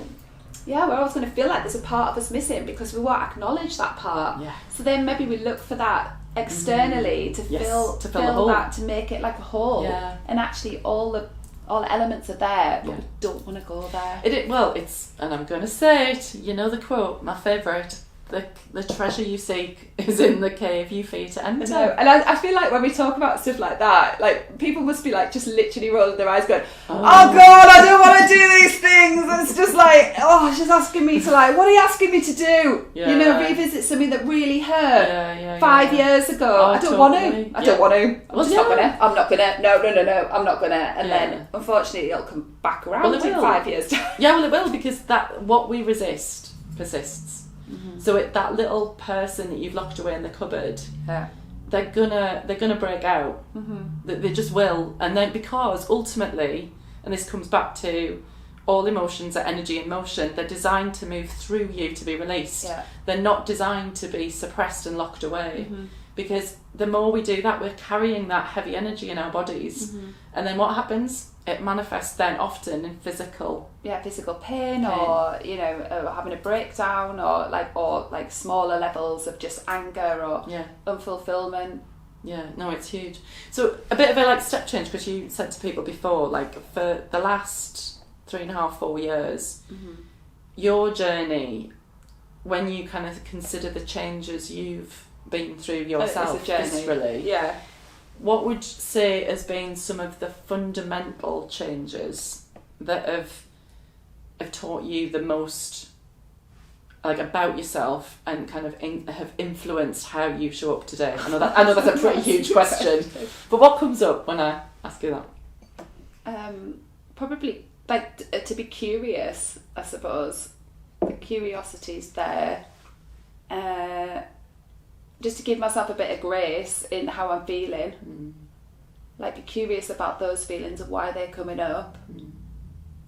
Yeah, we're always going to feel like there's a part of us missing because we won't acknowledge that part. Yeah. So then maybe we look for that externally to fill that, to make it like a whole. Yeah. And actually all the elements are there, but we don't want to go there. It's, and I'm going to say it, you know the quote, my favourite, the treasure you seek is in the cave you fear to enter. No, and I feel like when we talk about stuff like that, like people must be like just literally rolling their eyes going, oh God, I don't want to do these things. And it's just like, she's asking me to like, what are you asking me to do? Yeah. You know, revisit something that really hurt 5 years ago. I don't want to. I don't want to. I'm not gonna. I'm not gonna. No, I'm not gonna. And then unfortunately it'll come back around in 5 years. Yeah, well it will, because that what we resist persists. So that little person that you've locked away in the cupboard, they're gonna break out. They just will, and then because ultimately, and this comes back to all emotions are energy in motion. They're designed to move through you to be released. Yeah. They're not designed to be suppressed and locked away. Because the more we do that, we're carrying that heavy energy in our bodies, and then what happens? It manifests then often in physical pain. Or you know, having a breakdown, or like smaller levels of just anger or unfulfillment. Yeah, no, it's huge. So a bit of a like step change, because you said to people before, like for the last 3.5-4 years, your journey, when you kind of consider the changes you've been through yourself viscerally, what would you say has been some of the fundamental changes that have taught you the most, like, about yourself and kind of have influenced how you show up today? I know that's a pretty huge question, but what comes up when I ask you that? Probably like to be curious, I suppose. The curiosity's there. Just to give myself a bit of grace in how I'm feeling. Like, be curious about those feelings and why they're coming up.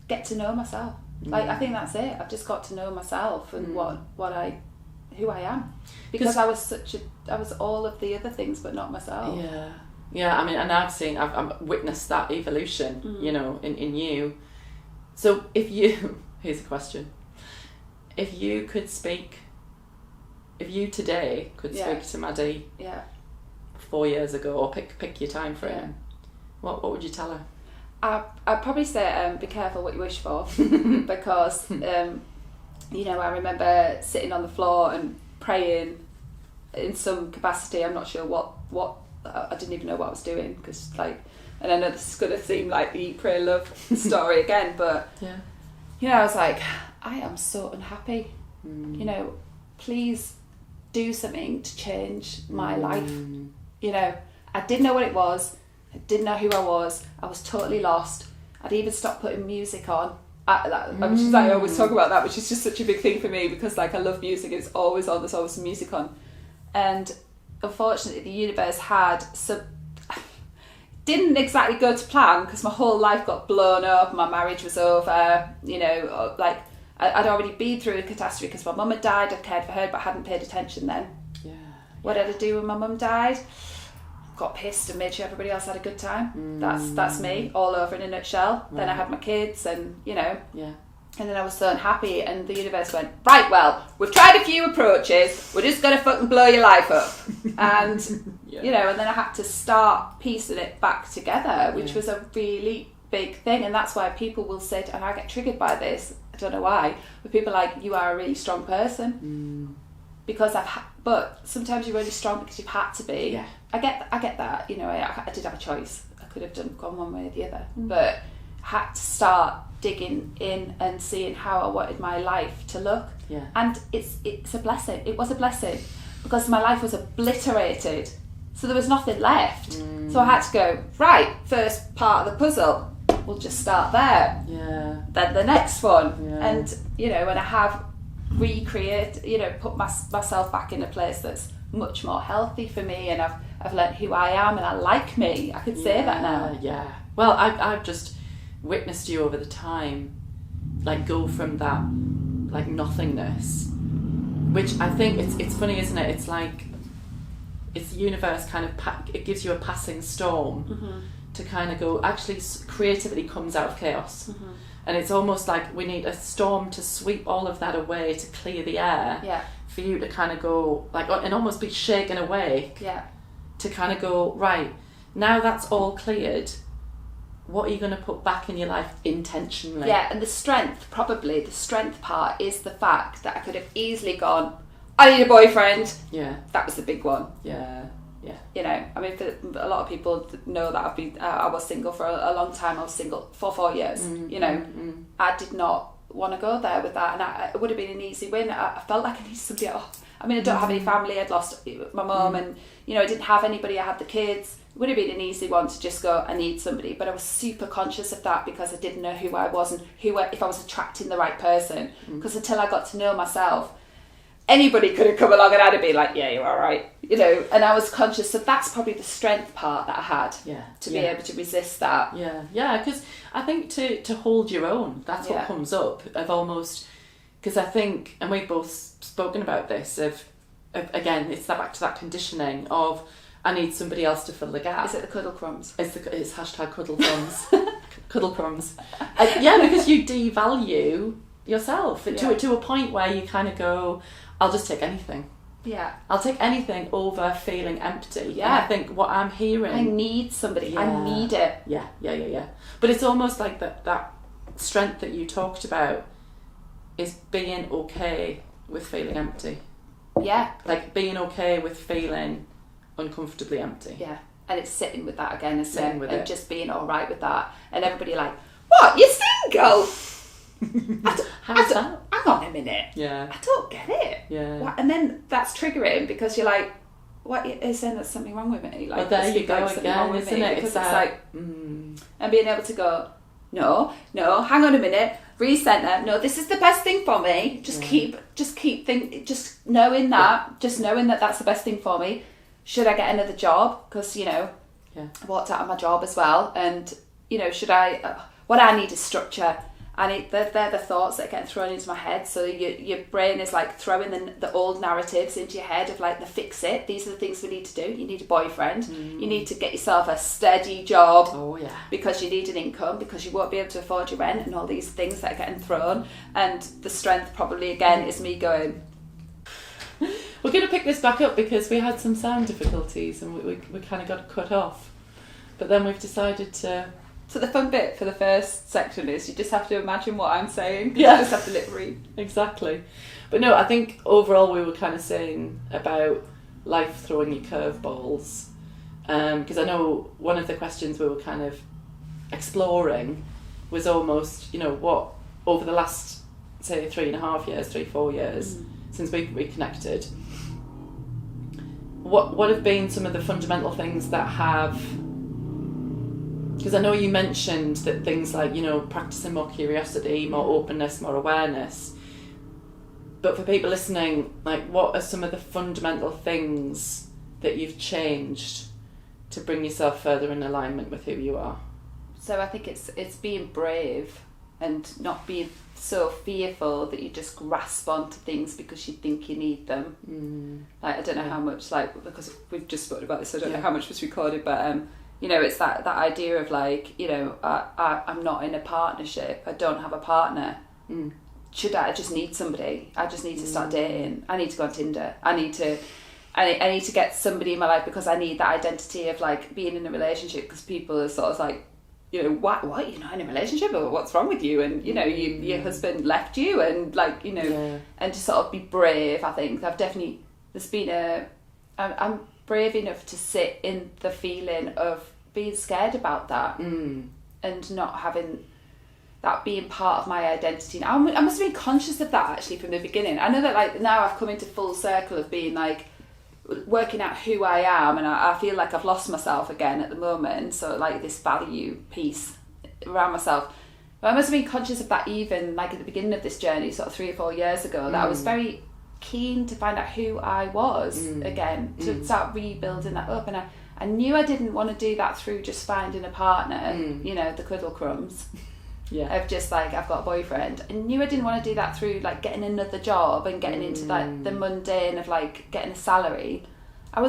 Get to know myself. Like, I think that's it. I've just got to know myself and who I am, because I was all of the other things but not myself. I mean, and I've witnessed that evolution, you know, in you. So here's a question: if you today could speak to Maddie 4 years ago, or pick your time frame, what would you tell her? I'd probably say be careful what you wish for, because you know, I remember sitting on the floor and praying in some capacity. I'm not sure what I didn't even know what I was doing, because like, and I know this is going to seem like the Eat, Pray, Love story again, but you know, I was like, I am so unhappy. You know, please do something to change my life. You know, I didn't know what it was. I didn't know who I was. I was totally lost. I'd even stopped putting music on. Which is, I always talk about that, which is just such a big thing for me, because like, I love music. It's always on. There's always some music on. And unfortunately, the universe didn't exactly go to plan, because my whole life got blown up. My marriage was over. You know, like, I'd already been through a catastrophe because my mum had died. I'd cared for her, but I hadn't paid attention then. What did I do when my mum died? Got pissed and made sure everybody else had a good time. That's me, all over in a nutshell. Then I had my kids, and you know, and then I was so unhappy, and the universe went, right, well, we've tried a few approaches, we're just gonna fucking blow your life up. And you know, and then I had to start piecing it back together, which was a really big thing. And that's why people will sit, and I get triggered by this, I don't know why, but people are like, you are a really strong person. Because but sometimes you're really strong because you've had to be. I get that, you know, I did have a choice. I could have gone one way or the other, but I had to start digging in and seeing how I wanted my life to look. And it's a blessing. It was a blessing, because my life was obliterated, so there was nothing left. So I had to go, right, first part of the puzzle, we'll just start there. Then the next one. And you know, when I have recreate, you know, put myself back in a place that's much more healthy for me, and I've learned who I am, and I like me. I could say that now. Well, I've just witnessed you over the time, like, go from that, like, nothingness, which I think it's funny, isn't it? It's like, it's the universe kind of it gives you a passing storm to kind of go, actually, creativity comes out of chaos. And it's almost like we need a storm to sweep all of that away, to clear the air, for you to kind of go, like, and almost be shaken away, to kind of go, right, now that's all cleared, what are you going to put back in your life intentionally? And the strength part is the fact that I could have easily gone, I need a boyfriend. That was the big one. You know, I mean, for a lot of people know that I was single for a long time. I was single for 4 years. You know, I did not want to go there with that, and it would have been an easy win. I felt like I needed somebody else. I mean, I don't have any family. I'd lost my mum, and you know, I didn't have anybody. I had the kids. It would have been an easy one to just go, I need somebody. But I was super conscious of that, because I didn't know who I was and if I was attracting the right person. Because until I got to know myself, anybody could have come along and I'd have been like, yeah, you're all right, you know. And I was conscious, so that's probably the strength part that I had, to be able to resist that. Because I think to hold your own, that's what comes up, of almost, because I think, and we've both spoken about this, of again, it's back to that conditioning of, I need somebody else to fill the gap. Is it the cuddle crumbs? It's hashtag cuddle crumbs. Cuddle crumbs. Because you devalue yourself to a point where you kind of go, I'll just take anything. I'll take anything over feeling empty. And I think what I'm hearing, I need somebody. I need it. But it's almost like that strength that you talked about. is being okay with feeling empty. Yeah. Like being okay with feeling uncomfortably empty. Yeah. And it's sitting with that again, isn't Sitting it? with and it. just being all right with that. And everybody like, what? You're single? How's that? Hang on a minute. Yeah. I don't get it. Yeah. What? And then that's triggering because you're like, what is saying there's something wrong with me? Like, Well, there you go something wrong again, with isn't me? it? Because It's it's like, and being able to go, no, hang on a minute, recenter. No, this is the best thing for me. Just knowing that that's the best thing for me. Should I get another job? Because I walked out of my job as well, and should I? What I need is structure. They're the thoughts that are getting thrown into my head. So your brain is like throwing the old narratives into your head of like the fix it. These are the things we need to do. You need a boyfriend. You need to get yourself a steady job. Oh yeah. Because you need an income, because you won't be able to afford your rent, and all these things that are getting thrown. And the strength probably again is me going. We're going to pick this back up because we had some sound difficulties and we kind of got cut off. But then we've decided to. So the fun bit for the first section is you just have to imagine what I'm saying. Yeah. You just have to lip read. Exactly. But no, I think overall we were kind of saying about life throwing you curveballs. Because I know one of the questions we were kind of exploring was almost, what over the last, say, 4 years since we reconnected, what have been some of the fundamental things that have... Because I know you mentioned that things like, practicing more curiosity, more openness, more awareness. But for people listening, like, what are some of the fundamental things that you've changed to bring yourself further in alignment with who you are? So I think it's being brave and not being so fearful that you just grasp onto things because you think you need them. Like, I don't know how much, like, because we've just spoken about this, so I don't know how much was recorded, but... it's that idea of like, I'm not in a partnership. I don't have a partner. Should I just need somebody? I just need to start dating. I need to go on Tinder. I need to get somebody in my life because I need that identity of like being in a relationship, because people are sort of like, what? You're not in a relationship? Or what's wrong with you? And, your husband left you and like, and to sort of be brave, I think. I'm brave enough to sit in the feeling of being scared about that and not having that being part of my identity. I must have been conscious of that actually from the beginning. I know that like now I've come into full circle of being like working out who I am, and I feel like I've lost myself again at the moment. So like this value piece around myself. But I must have been conscious of that even like at the beginning of this journey, sort of 3 or 4 years ago, that I was very keen to find out who I was again, to start rebuilding that up. And I knew I didn't want to do that through just finding a partner, the cuddle crumbs of just like I've got a boyfriend. I knew I didn't want to do that through like getting another job and getting into like the mundane of like getting a salary. I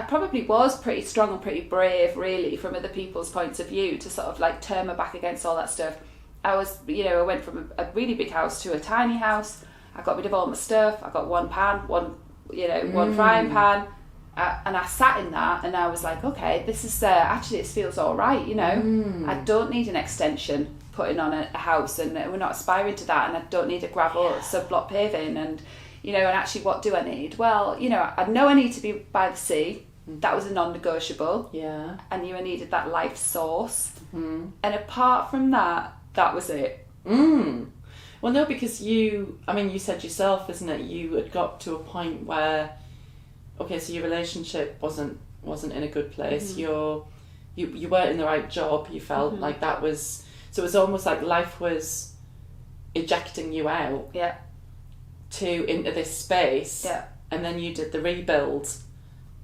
probably was pretty strong and pretty brave really from other people's points of view to sort of like turn my back against all that stuff. I went from a really big house to a tiny house. I got rid of all my stuff. I got one frying pan, and I sat in that, and I was like, okay, this is actually it feels all right. I don't need an extension putting on a house, and we're not aspiring to that, and I don't need a gravel sub-block paving, and and actually, what do I need? Well, I know I need to be by the sea. That was a non-negotiable. Yeah, I knew I needed that life source, and apart from that, that was it. Well, no, because you said yourself, isn't it? You had got to a point where, okay, so your relationship wasn't in a good place. You weren't in the right job. You felt like that was, so it was almost like life was ejecting you out. Yeah. Into this space. Yeah. And then you did the rebuild,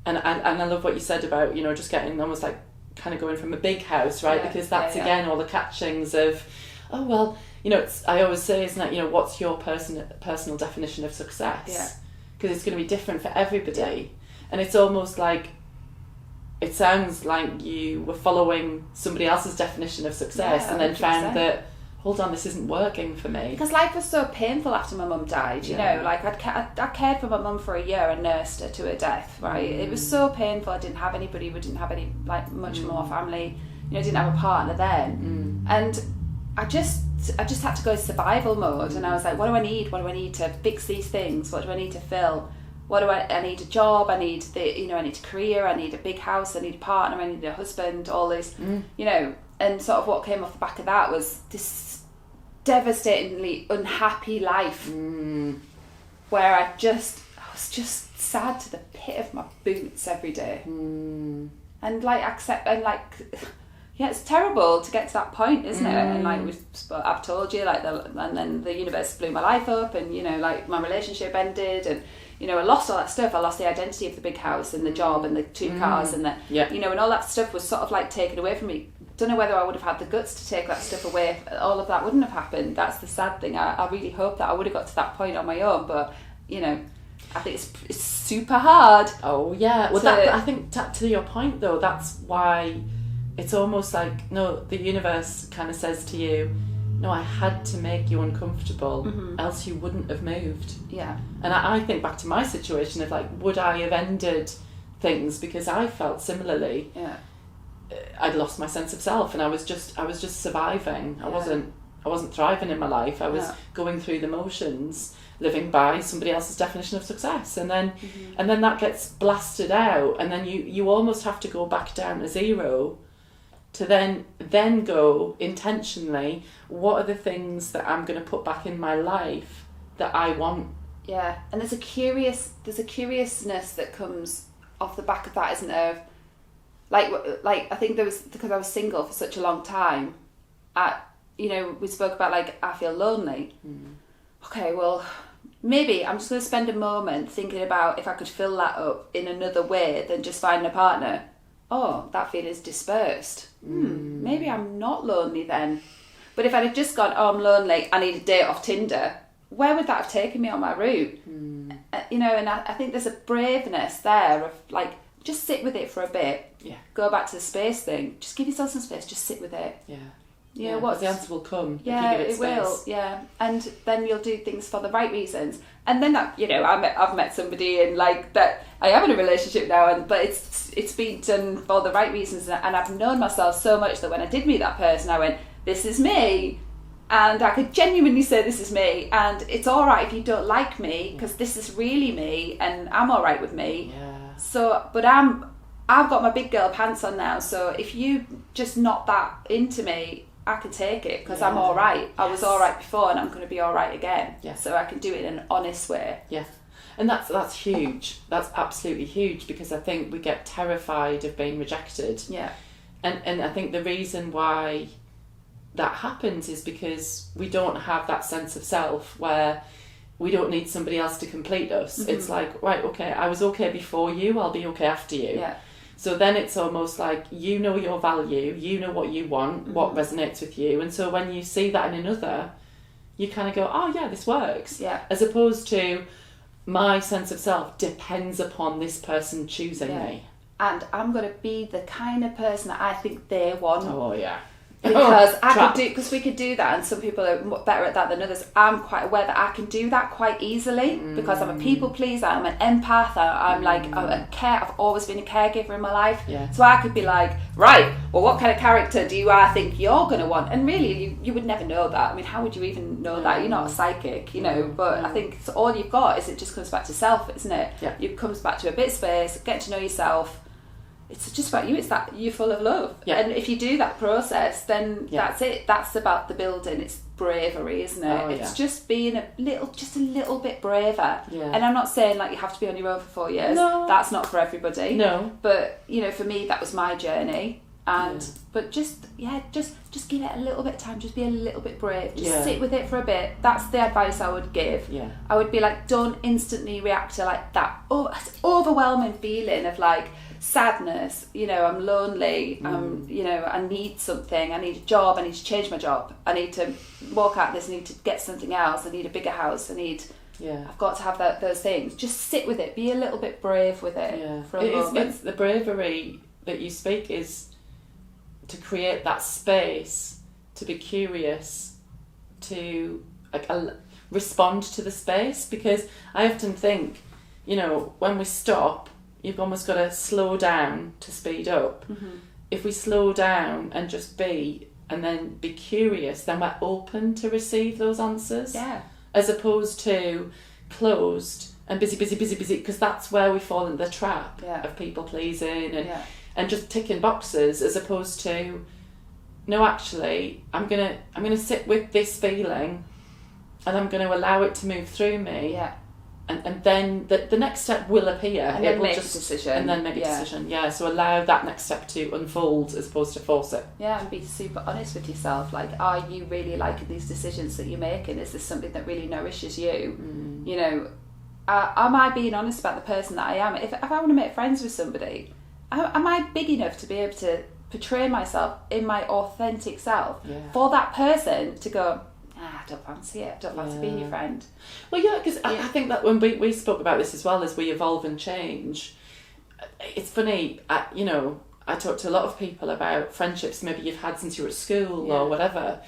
and I love what you said about just getting almost like kind of going from a big house, right? Yeah, because that's again all the catchings of, oh well. I always say, isn't it, what's your personal definition of success? Yeah. Because it's going to be different for everybody. Yeah. And it's almost like, it sounds like you were following somebody else's definition of success and then 100%. Found that, hold on, this isn't working for me. Because life was so painful after my mum died, like I cared for my mum for a year and nursed her to her death, right? It was so painful. I didn't have anybody, we didn't have any, like, much more family, didn't have a partner then. And I just had to go survival mode, and I was like, what do I need? What do I need to fix these things? What do I need to fill? What do I need a job, I need I need a career, I need a big house, I need a partner, I need a husband, all this, and sort of what came off the back of that was this devastatingly unhappy life where I was just sad to the pit of my boots every day. And it's terrible to get to that point, isn't it? And like I've told you, and then the universe blew my life up, and like my relationship ended, and I lost all that stuff. I lost the identity of the big house and the job and the 2 cars and and all that stuff was sort of like taken away from me. Don't know whether I would have had the guts to take that stuff away. All of that wouldn't have happened. That's the sad thing. I really hope that I would have got to that point on my own, but I think it's super hard. Oh yeah. Well, I think to your point though, that's why it's almost like the universe kind of says to you, no, I had to make you uncomfortable, else you wouldn't have moved. Yeah. And I think back to my situation of like, would I have ended things because I felt similarly? Yeah. I'd lost my sense of self, and I was just surviving. I wasn't thriving in my life. I was going through the motions, living by somebody else's definition of success, and then that gets blasted out, and then you almost have to go back down to zero. To then go intentionally, what are the things that I'm going to put back in my life that I want? Yeah, and there's a curiousness that comes off the back of that, isn't there? Like I think there was, because I was single for such a long time. We spoke about like I feel lonely. Okay, well, maybe I'm just going to spend a moment thinking about if I could fill that up in another way than just finding a partner. Oh, that feeling's dispersed. Maybe I'm not lonely then. But if I'd have just gone, oh, I'm lonely, I need a date off Tinder, where would that have taken me on my route? And I think there's a braveness there of like, just sit with it for a bit. Yeah. Go back to the space thing. Just give yourself some space. Just sit with it. Yeah. What the answer will come. Yeah, if you give it space. Will. Yeah, and then you'll do things for the right reasons. And then I've met somebody and like that. I am in a relationship now, but it's been done for the right reasons. And I've known myself so much that when I did meet that person, I went, "This is me," and I could genuinely say, "This is me," and it's all right if you don't like me because this is really me, and I'm all right with me. Yeah. So, but I've got my big girl pants on now. So if you just not that into me, I can take it because I'm all right. Yes. I was all right before, and I'm going to be all right again. Yeah. So I can do it in an honest way. Yeah, and that's huge. That's absolutely huge, because I think we get terrified of being rejected. Yeah, and I think the reason why that happens is because we don't have that sense of self where we don't need somebody else to complete us. It's like, right, okay, I was okay before you, I'll be okay after you. Yeah. So then it's almost like you know your value, you know what you want, what resonates with you. And so when you see that in another, you kind of go, oh yeah, this works. Yeah. As opposed to my sense of self depends upon this person choosing me. And I'm going to be the kind of person that I think they want. Oh yeah. Because we could do that, and some people are better at that than others. I'm quite aware that I can do that quite easily because I'm a people pleaser, I'm an empath, I've always been a caregiver in my life. Yeah. So I could be like, right, well, what kind of character do I think you're going to want? And really, you would never know that. I mean, how would you even know that? You're not a psychic, but I think all you've got is it just comes back to self, isn't it? Yeah. It comes back to a bit of space, get to know yourself. It's just about you. It's that you're full of love. Yeah. And if you do that process, then that's it. That's about the building. It's bravery, isn't it? Oh, it's just being a little bit braver. Yeah. And I'm not saying like you have to be on your own for 4 years. No. That's not for everybody. No. But for me, that was my journey. And but just give it a little bit of time. Just be a little bit brave. Just sit with it for a bit. That's the advice I would give. Yeah. I would be like, don't instantly react to like that overwhelming feeling of like sadness, I'm lonely, I need something, I need a job, I need to change my job, I need to walk out this, I need to get something else, I need a bigger house, I've got to have those things. Just sit with it, be a little bit brave with it for a moment. It's the bravery that you speak is to create that space, to be curious, to respond to the space, because I often think, when we stop, you've almost got to slow down to speed up. If we slow down and just be, and then be curious, then we're open to receive those answers. Yeah. As opposed to closed and busy, because that's where we fall into the trap of people pleasing and just ticking boxes, as opposed to, no, actually, I'm gonna sit with this feeling, and I'm going to allow it to move through me. Yeah. And then the next step will appear. And then make a decision. And then make a decision. Yeah. So allow that next step to unfold as opposed to force it. Yeah, and be super honest with yourself. Like, are you really liking these decisions that you're making? Is this something that really nourishes you? You know, am I being honest about the person that I am? If I want to make friends with somebody, am I big enough to be able to portray myself in my authentic self for that person to go, I don't fancy it, I don't fancy being your friend? Well, yeah, because I think that when we spoke about this as well, as we evolve and change, it's funny, I talk to a lot of people about friendships maybe you've had since you were at school or whatever,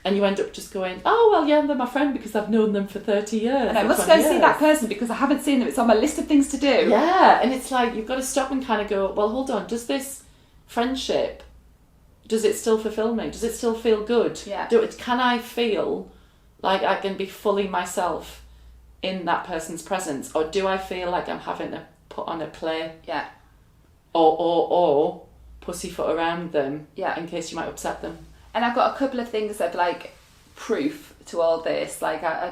and you end up just going, oh, well, yeah, they're my friend because I've known them for 30 years. And I must go see that person because I haven't seen them, it's on my list of things to do. Yeah, and it's like, you've got to stop and kind of go, well, hold on, does this friendship, does it still fulfill me? Does it still feel good? Yeah. Can I feel like I can be fully myself in that person's presence? Or do I feel like I'm having to put on a play? Yeah. Or pussyfoot around them in case you might upset them? And I've got a couple of things of like proof to all this. Like I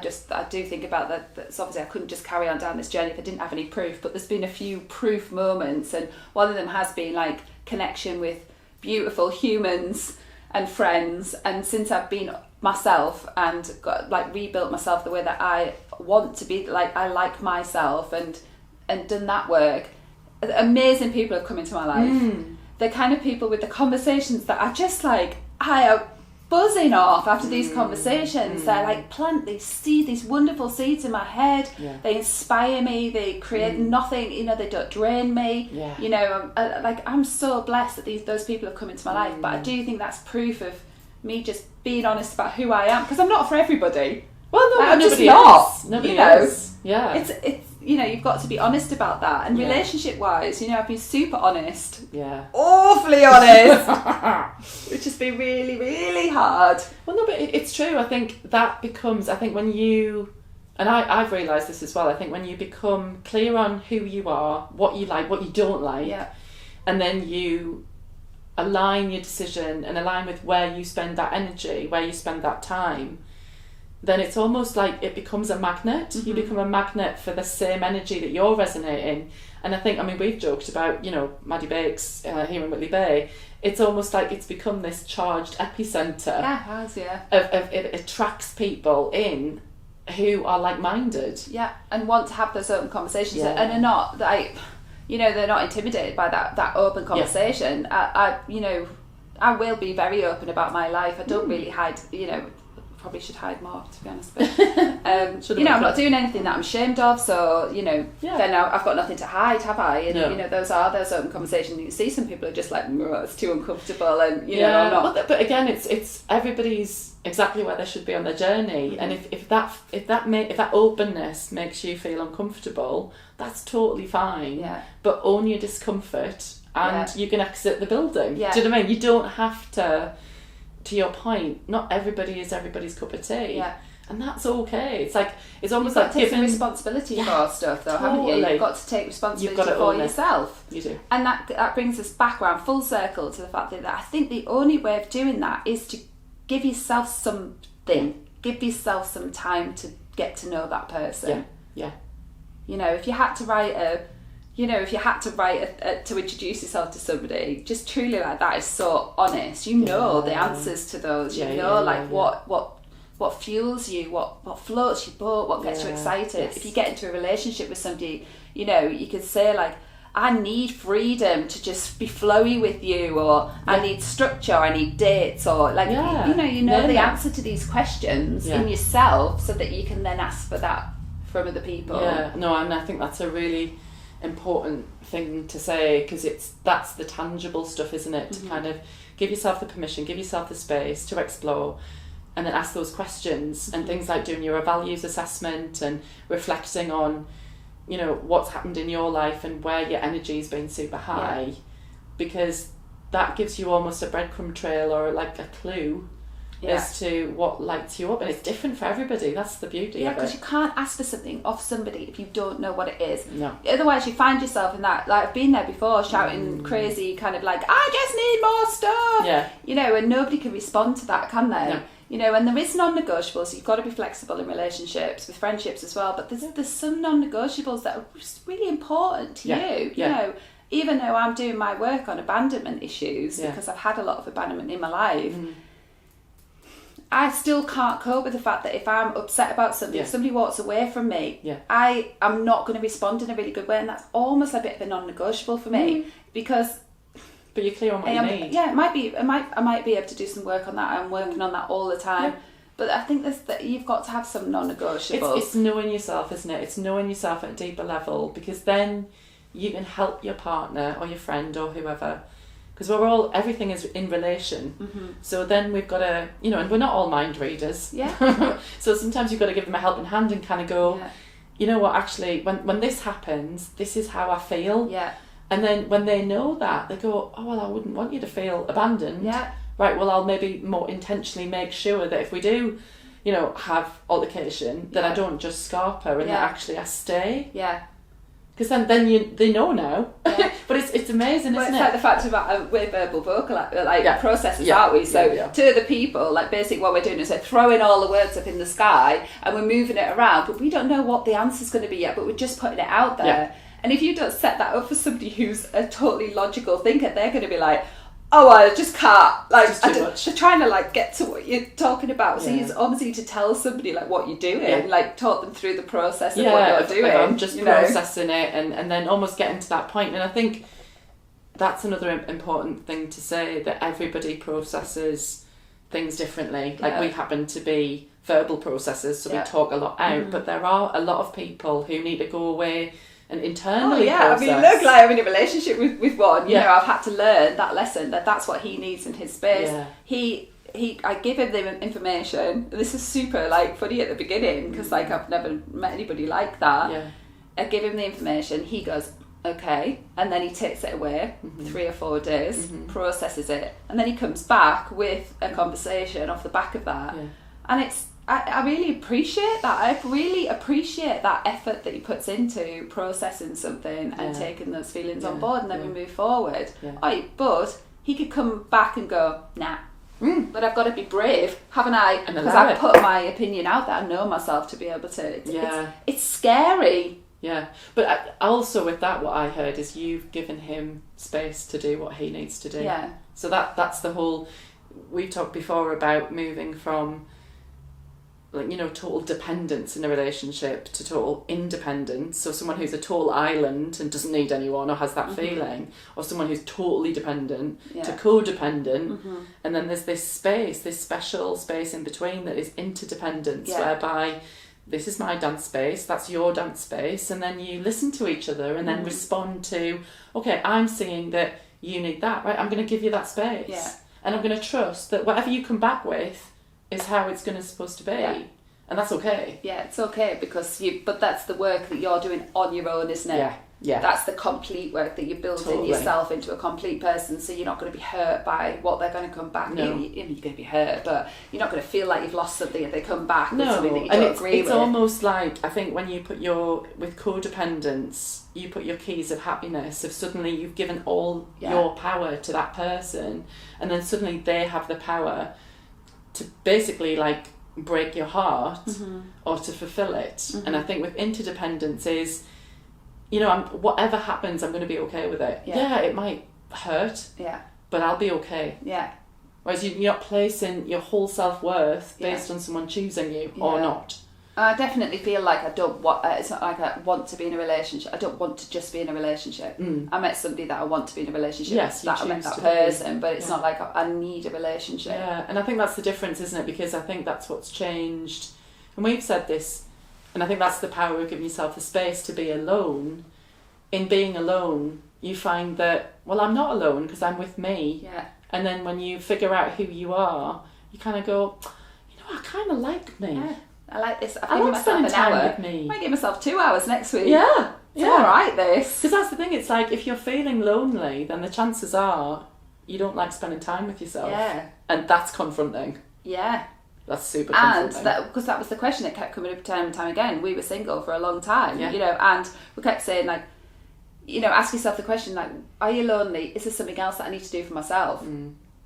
do think about that. So obviously I couldn't just carry on down this journey if I didn't have any proof, but there's been a few proof moments, and one of them has been like connection with beautiful humans and friends. And since I've been myself and got like rebuilt myself the way that I want to be, like I like myself, and done that work, amazing people have come into my life. The kind of people with the conversations that are just like, I am buzzing off after these conversations. They like plant these wonderful seeds in my head. They inspire me, they create nothing, they don't drain me. I'm so blessed that those people have come into my life. But I do think that's proof of me just being honest about who I am, because I'm not for everybody. Well, no, I'm just nobody not. Is. Nobody is. Yeah. It's you've got to be honest about that. And relationship wise, I've been super honest. Yeah. Awfully honest. Which has been really, really hard. Well, no, but it's true. I think that becomes, when you, and I've realised this as well, I think when you become clear on who you are, what you like, what you don't like, and then you align your decision and align with where you spend that energy, where you spend that time, then it's almost like it becomes a magnet. You become a magnet for the same energy that you're resonating. And I think, we've joked about, Madi Bakes here in Whitley Bay. It's almost like it's become this charged epicentre. Yeah, it has, It attracts people in who are like-minded. Yeah, and want to have those open conversations and are not like, they're not intimidated by that open conversation. I will be very open about my life. I don't really hide, probably should hide more, to be honest, but I'm not doing anything that I'm ashamed of, so then I've got nothing to hide, have I? And those open conversations. You see some people are just like, it's too uncomfortable, and I'm not. Well, but again, it's everybody's exactly where they should be on their journey, and if that openness makes you feel uncomfortable, that's totally fine. But own your discomfort, and you can exit the building. Do you know what I mean? You don't have to your point, not everybody is everybody's cup of tea. And that's okay. It's almost like taking some responsibility for stuff, though, haven't you? You've got to take responsibility for yourself. You do. And that brings us back around full circle to the fact that I think the only way of doing that is to give yourself something. Give yourself some time to get to know that person. If you had to write to introduce yourself to somebody, just truly like that is so honest. The answers to those. What fuels you, what floats your boat, what gets you excited. If you get into a relationship with somebody, you could say like, I need freedom to just be flowy with you, or I need structure, I need dates, or like the answer to these questions in yourself, so that you can then ask for that from other people. And I think that's a really important thing to say, because that's the tangible stuff, isn't it? To kind of give yourself the permission, give yourself the space to explore, and then ask those questions, and things like doing your values assessment and reflecting on what's happened in your life and where your energy's been super high, because that gives you almost a breadcrumb trail or like a clue as to what lights you up, and it's different for everybody. That's the beauty of it. Because you can't ask for something off somebody if you don't know what it is. No. Otherwise you find yourself in that, like I've been there before, shouting crazy kind of like, I just need more stuff. Yeah. You know, and nobody can respond to that, can they? No. You know, and there is non-negotiables, so you've got to be flexible in relationships, with friendships as well, but there's some non-negotiables that are just really important to you. You know, even though I'm doing my work on abandonment issues, because I've had a lot of abandonment in my life, I still can't cope with the fact that if I'm upset about something, if somebody walks away from me, I am not going to respond in a really good way, and that's almost a bit of a non-negotiable for me, because... But you're clear on what you need. Yeah, it might be. I might be able to do some work on that. I'm working on that all the time. But I think you've got to have some non-negotiables. It's knowing yourself, isn't it? It's knowing yourself at a deeper level, because then you can help your partner or your friend or whoever. Because everything is in relation. So then we've got to, you know, and we're not all mind readers. Yeah. So sometimes you've got to give them a helping hand and kind of go, you know what, actually, when this happens, this is how I feel. Yeah. And then when they know that, they go, oh, well, I wouldn't want you to feel abandoned. Yeah. Right, well, I'll maybe more intentionally make sure that if we do, you know, have altercation, that I don't just scarp her and that actually I stay. Yeah. Because then they know now. Yeah. But it's amazing, isn't it? It's like the fact about we're verbal vocal processors, aren't we? So to other people, like basically what we're doing is we're throwing all the words up in the sky and we're moving it around, but we don't know what the answer's going to be yet, but we're just putting it out there. Yeah. And if you don't set that up for somebody who's a totally logical thinker, they're going to be like, oh, I just can't. Like, they're trying to like get to what you're talking about. So you almost need to tell somebody like what you're doing, like talk them through the process of what you're doing. I'm just processing it and then almost getting to that point. And I think that's another important thing to say, that everybody processes things differently. Like we happen to be verbal processors, so we talk a lot out, but there are a lot of people who need to go away and internally process. I mean, look, like I'm in a relationship with one, you know, I've had to learn that lesson, that's what he needs in his space. I give him the information. This is super like funny at the beginning, because like I've never met anybody like that. I give him the information, he goes, okay, and then he takes it away 3 or 4 days, processes it, and then he comes back with a conversation off the back of that. And I really appreciate that. I really appreciate that effort that he puts into processing something and taking those feelings on board, and then we move forward. But he could come back and go, nah, but I've got to be brave, haven't I? Because I've put my opinion out there. I know myself to be able to. It's scary. Yeah, but also with that, what I heard is you've given him space to do what he needs to do. Yeah. So that's the whole. We've talked before about moving from, like, you know, total dependence in a relationship to total independence. So someone who's a total island and doesn't need anyone or has that feeling, or someone who's totally dependent to codependent. And then there's this space, this special space in between that is interdependence, whereby this is my dance space, that's your dance space, and then you listen to each other and then respond to, okay, I'm seeing that you need that, right? I'm going to give you that space. Yeah. And I'm going to trust that whatever you come back with is how it's supposed to be. Yeah. And that's okay. Yeah, it's okay, because but that's the work that you're doing on your own, isn't it? Yeah. Yeah. That's the complete work that you're building yourself into a complete person, so you're not going to be hurt by what they're going to come back. No. You're going to be hurt, but you're not going to feel like you've lost something if they come back with something that you and don't agree with. It's almost like, I think when you put with codependence, you put your keys of happiness, of suddenly you've given all your power to that person, and then suddenly they have the power to basically like break your heart or to fulfill it. And I think with interdependence is, you know, whatever happens, I'm going to be okay with it. Yeah, it might hurt. Yeah, but I'll be okay. Yeah. Whereas you're not placing your whole self-worth based on someone choosing you or not. I definitely feel like I don't want. It's not like I want to be in a relationship. I don't want to just be in a relationship. I met somebody that I want to be in a relationship. Yes, that I met that person, but it's not like I need a relationship. Yeah, and I think that's the difference, isn't it? Because I think that's what's changed, and we've said this. And I think that's the power of giving yourself the space to be alone. In being alone, you find that, well, I'm not alone because I'm with me. Yeah. And then when you figure out who you are, you kind of go, you know, I kind of like me. Yeah. I like this. I like spending time with me. I might give myself 2 hours next week. Yeah. It's all right, this. Because that's the thing. It's like, if you're feeling lonely, then the chances are you don't like spending time with yourself. Yeah. And that's confronting. Yeah. That's super confronting. And because that was the question that kept coming up time and time again. We were single for a long time, Yeah. you know, and we kept saying, like, you know, ask yourself the question, like, are you lonely? Is there something else that I need to do for myself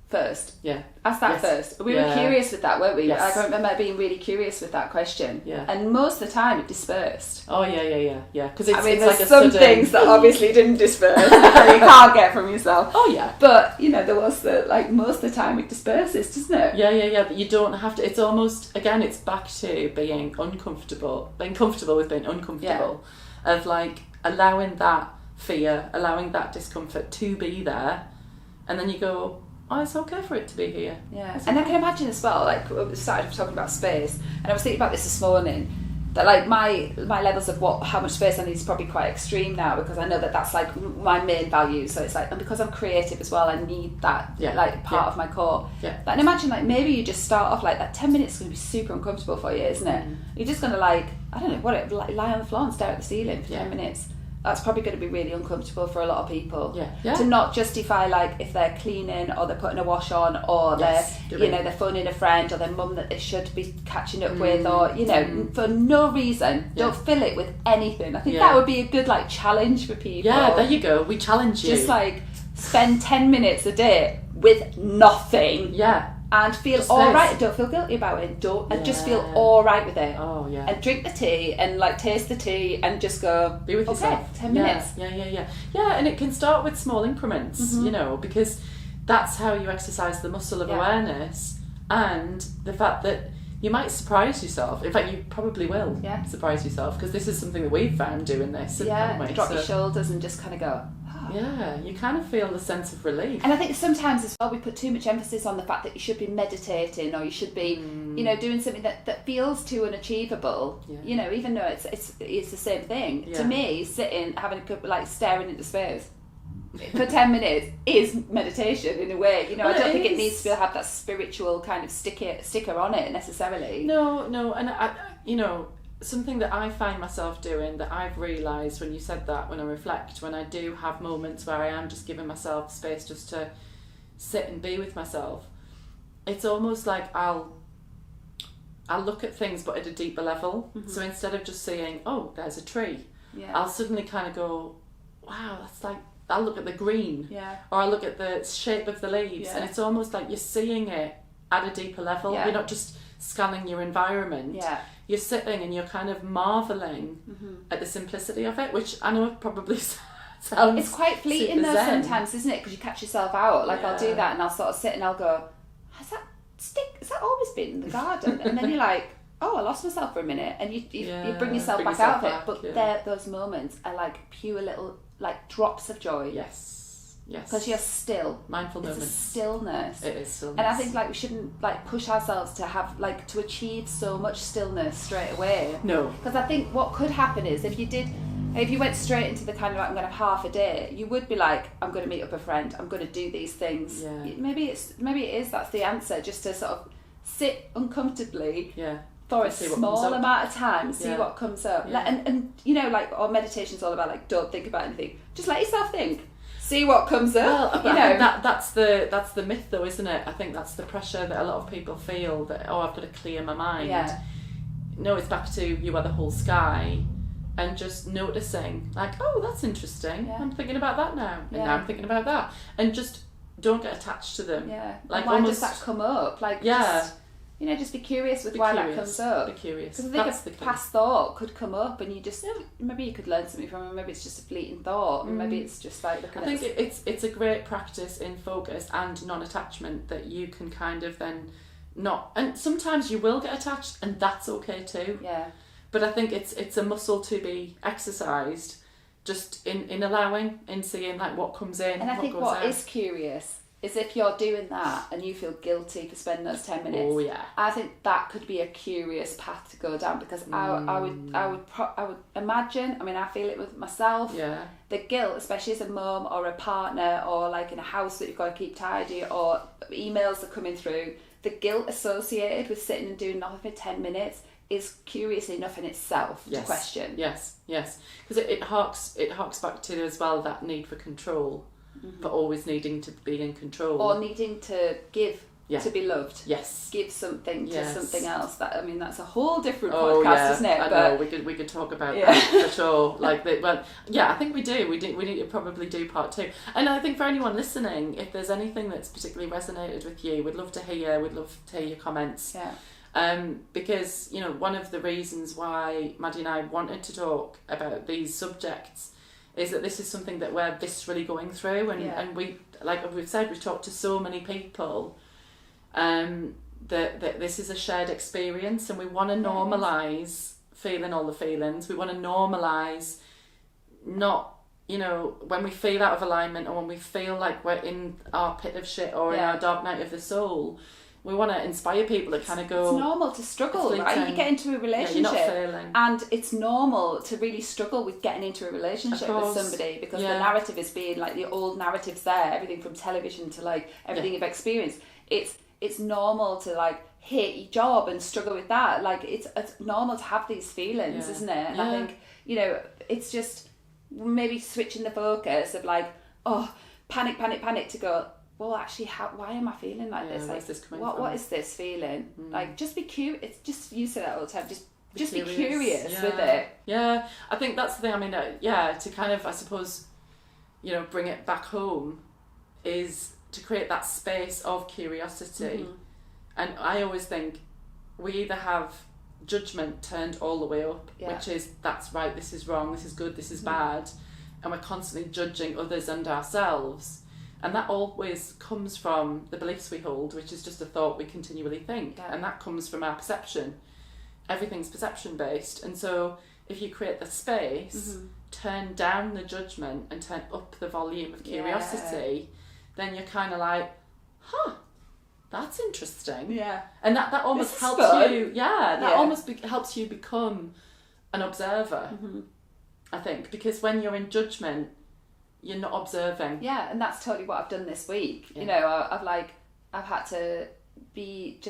first? Yeah. Ask that first. We were curious with that, weren't we? Yes. I remember being really curious with that question. Yeah. And most of the time it dispersed. Oh, yeah. Because it's, I mean, it's there's like a some sudden... things that obviously didn't disperse that you can't get from yourself. Oh, yeah. But, you know, there was the, like, most of the time it disperses, doesn't it? Yeah. But you don't have to... It's almost... Again, it's back to being uncomfortable. Being comfortable with being uncomfortable. Yeah. Of, like, allowing that fear, allowing that discomfort to be there. And then you go... Oh, it's okay for it to be here. Yeah, and I can imagine as well, like, we started talking about space, and I was thinking about this morning, that, like, my levels of how much space I need is probably quite extreme now, because I know that that's, like, my main value, so it's like, and because I'm creative as well, I need that, like, part of my core. Yeah. But and imagine, like, maybe you just start off, like, that 10 minutes is going to be super uncomfortable for you, isn't it? You're just going to, like, I don't know, lie on the floor and stare at the ceiling for 10 minutes. That's probably going to be really uncomfortable for a lot of people. Yeah. To not justify, like, if they're cleaning or they're putting a wash on or they're phoning a friend or their mum that they should be catching up with, or, you know, for no reason. Don't fill it with anything. I think that would be a good, like, challenge for people. Yeah, there you go. We challenge you. Just, like, spend 10 minutes a day with nothing. Yeah. And feel alright. Don't feel guilty about it. And just feel alright with it. Oh, yeah. And drink the tea and, like, taste the tea and just go, be with yourself. 10 minutes. Yeah, and it can start with small increments, you know, because that's how you exercise the muscle of awareness, and the fact that you might surprise yourself. In fact, you probably will surprise yourself, because this is something that we've found doing this. Drop your shoulders and just kind of go, yeah, you kind of feel the sense of relief. And I think sometimes as well we put too much emphasis on the fact that you should be meditating, or you should be, you know, doing something that feels too unachievable. Yeah. You know, even though it's the same thing. Yeah. To me, sitting, having a cup, like, staring into space for 10 minutes is meditation in a way. You know, I don't think it needs to have that spiritual kind of sticker on it necessarily. No, and I you know, something that I find myself doing, that I've realised when you said that, when I reflect, when I do have moments where I am just giving myself space just to sit and be with myself, it's almost like I'll look at things but at a deeper level. So instead of just saying, oh, there's a tree, I'll suddenly kind of go, wow, that's like, I'll look at the green, or I'll look at the shape of the leaves, and it's almost like you're seeing it at a deeper level. You're not just scanning your environment. You're sitting and you're kind of marvelling at the simplicity of it, which I know probably sounds... It's quite fleeting though sometimes, isn't it? Because you catch yourself out. Like, I'll do that and I'll sort of sit and I'll go, has that always been in the garden? And then you're like, oh, I lost myself for a minute. And you bring yourself back out of it. But those moments are like pure little, like, drops of joy. Yes. Because you're still. Mindful moments. It's a stillness. It is stillness. And I think, like, we shouldn't, like, push ourselves to have, like, to achieve so much stillness straight away. No. Because I think what could happen is if you went straight into the kind of, like, I'm going to have half a day, you would be like, I'm going to meet up a friend, I'm going to do these things. Yeah. Maybe it is, that's the answer, just to sort of sit uncomfortably for a small amount of time, see what comes up. And you know, like, or meditation's all about, like, don't think about anything. Just let yourself think. See what comes up. Well, you know, that's the myth, though, isn't it? I think that's the pressure that a lot of people feel, that, oh, I've got to clear my mind. Yeah. No, it's back to you are the whole sky, and just noticing, like, oh, that's interesting. I'm thinking about that now, and now I'm thinking about that, and just don't get attached to them. Yeah. Like, and why does that come up? Like, just be curious with why that comes up. Be curious. Because I think a past thought could come up, and you just maybe you could learn something from it. Maybe it's just a fleeting thought, and maybe it's just like looking. I think it's a great practice in focus and non-attachment, that you can kind of then not, and sometimes you will get attached, and that's okay too. Yeah. But I think it's a muscle to be exercised, just in allowing, in seeing, like, what comes in, and I think goes what out. is curious is if you're doing that and you feel guilty for spending those 10 minutes. Oh, yeah. I think that could be a curious path to go down, because I would imagine, I mean, I feel it with myself. Yeah. The guilt, especially as a mum or a partner, or like in a house that you've got to keep tidy, or emails are coming through, the guilt associated with sitting and doing nothing for 10 minutes is curious enough in itself to question. Yes. Because it harks back to, as well, that need for control. but always needing to be in control. Or needing to give Yeah. to be loved. Yes. Give something to Yes. something else. That's a whole different Oh, podcast, yeah. isn't it? I But know, we could talk about Yeah. that for sure. I think we need to probably do part 2. And I think for anyone listening, if there's anything that's particularly resonated with you, we'd love to hear your comments. Yeah. Because, one of the reasons why Maddie and I wanted to talk about these subjects is that this is something that we're viscerally going through, and we, like we've said, we've talked to so many people that this is a shared experience, and we want to normalise feeling all the feelings. We want to normalise not, when we feel out of alignment, or when we feel like we're in our pit of shit or in our dark night of the soul. We want to inspire people to kind of go... It's normal to struggle, right? You get into a relationship, you're not failing. And it's normal to really struggle with getting into a relationship with somebody, because the narrative is being like the old narratives there, everything from television to like everything you've experienced. It's normal to like hate your job and struggle with that. Like it's normal to have these feelings, isn't it? And I think, it's just maybe switching the focus of like, panic to go, well, actually, why am I feeling like this? Like, what is this feeling? Like, just be curious. It's just, you say that all the time. Just be curious with it. Yeah, I think that's the thing. I mean, to kind of, I suppose, bring it back home, is to create that space of curiosity. And I always think we either have judgment turned all the way up, which is, that's right, this is wrong, this is good, this is bad, and we're constantly judging others and ourselves. And that always comes from the beliefs we hold, which is just a thought we continually think. And that comes from our perception. Everything's perception based. And so if you create the space, turn down the judgment and turn up the volume of curiosity, then you're kind of like, that's interesting. Yeah. And that almost helps you. Yeah, that almost helps you become an observer, I think. Because when you're in judgment, you're not observing. Yeah, and that's totally what I've done this week. I've had to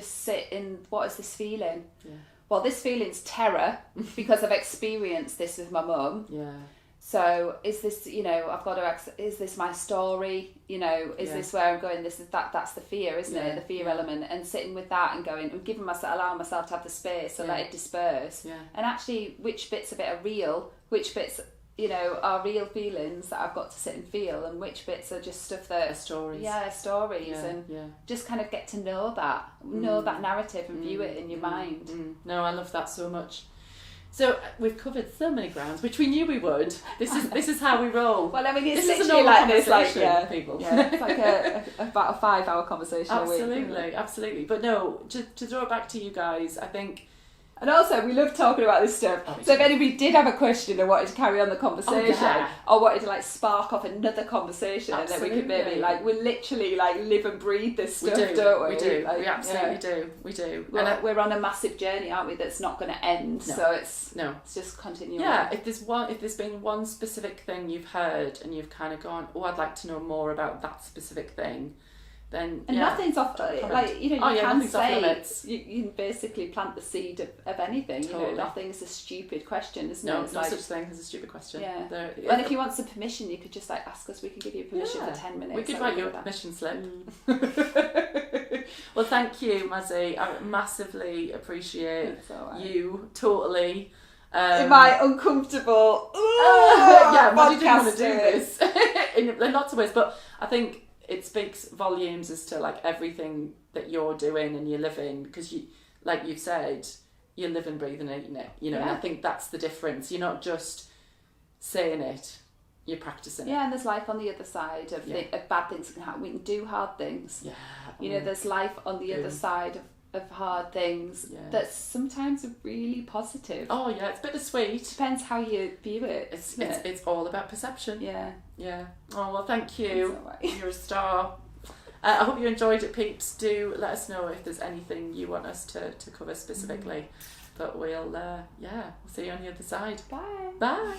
sit in, what is this feeling? Yeah. Well, this feeling's terror because I've experienced this with my mum. Yeah. So is this, is this my story? Is this where I'm going? That's the fear, isn't it? The fear element, and sitting with that and going and allowing myself to have the space to let it disperse. Yeah. And actually, which bits of it are real? Which bits are real feelings that I've got to sit and feel, and which bits are just stuff that... stories. Yeah, stories. And just kind of get to know that narrative and view it in your mind. No, I love that so much. So we've covered so many grounds, which we knew we would. This is how we roll. Well, I mean, it's this literally like this, people. Yeah, it's like about a 5-hour conversation Absolutely, a week. Absolutely. But no, to throw it back to you guys, I think... And also, we love talking about this stuff. So if anybody did have a question or wanted to carry on the conversation, or wanted to spark off another conversation, and then we could maybe we literally live and breathe this stuff, don't we? We do. We absolutely do. We do. We're on a massive journey, aren't we? That's not going to end. No. So it's just continuing. Yeah. If there's been one specific thing you've heard and you've kind of gone, I'd like to know more about that specific thing. Then, nothing's off. You can say you can basically plant the seed of anything. Totally. Nothing's a stupid question, isn't it? It's no such thing as a stupid question. Yeah. And if you want some permission, you could just ask us. We can give you permission for 10 minutes. We could write you a permission slip. Well, thank you, Mazzy. I massively appreciate you. Totally. In my uncomfortable. Mazzy didn't want to do this in lots of ways, but I think it speaks volumes as to everything that you're doing and you're living, because you, like you've said, you're living, breathing, eating it, and I think that's the difference. You're not just saying it, you're practicing it. Yeah, and there's life on the other side of bad things can happen. We can do hard things. Yeah. There's life on the other side of hard things that sometimes are really positive. Oh yeah, it's bittersweet. Depends how you view it. It's all about perception. Yeah. Oh well, thank you. You're a star. I hope you enjoyed it, peeps. Do let us know if there's anything you want us to cover specifically. But we'll see you on the other side. Bye. Bye.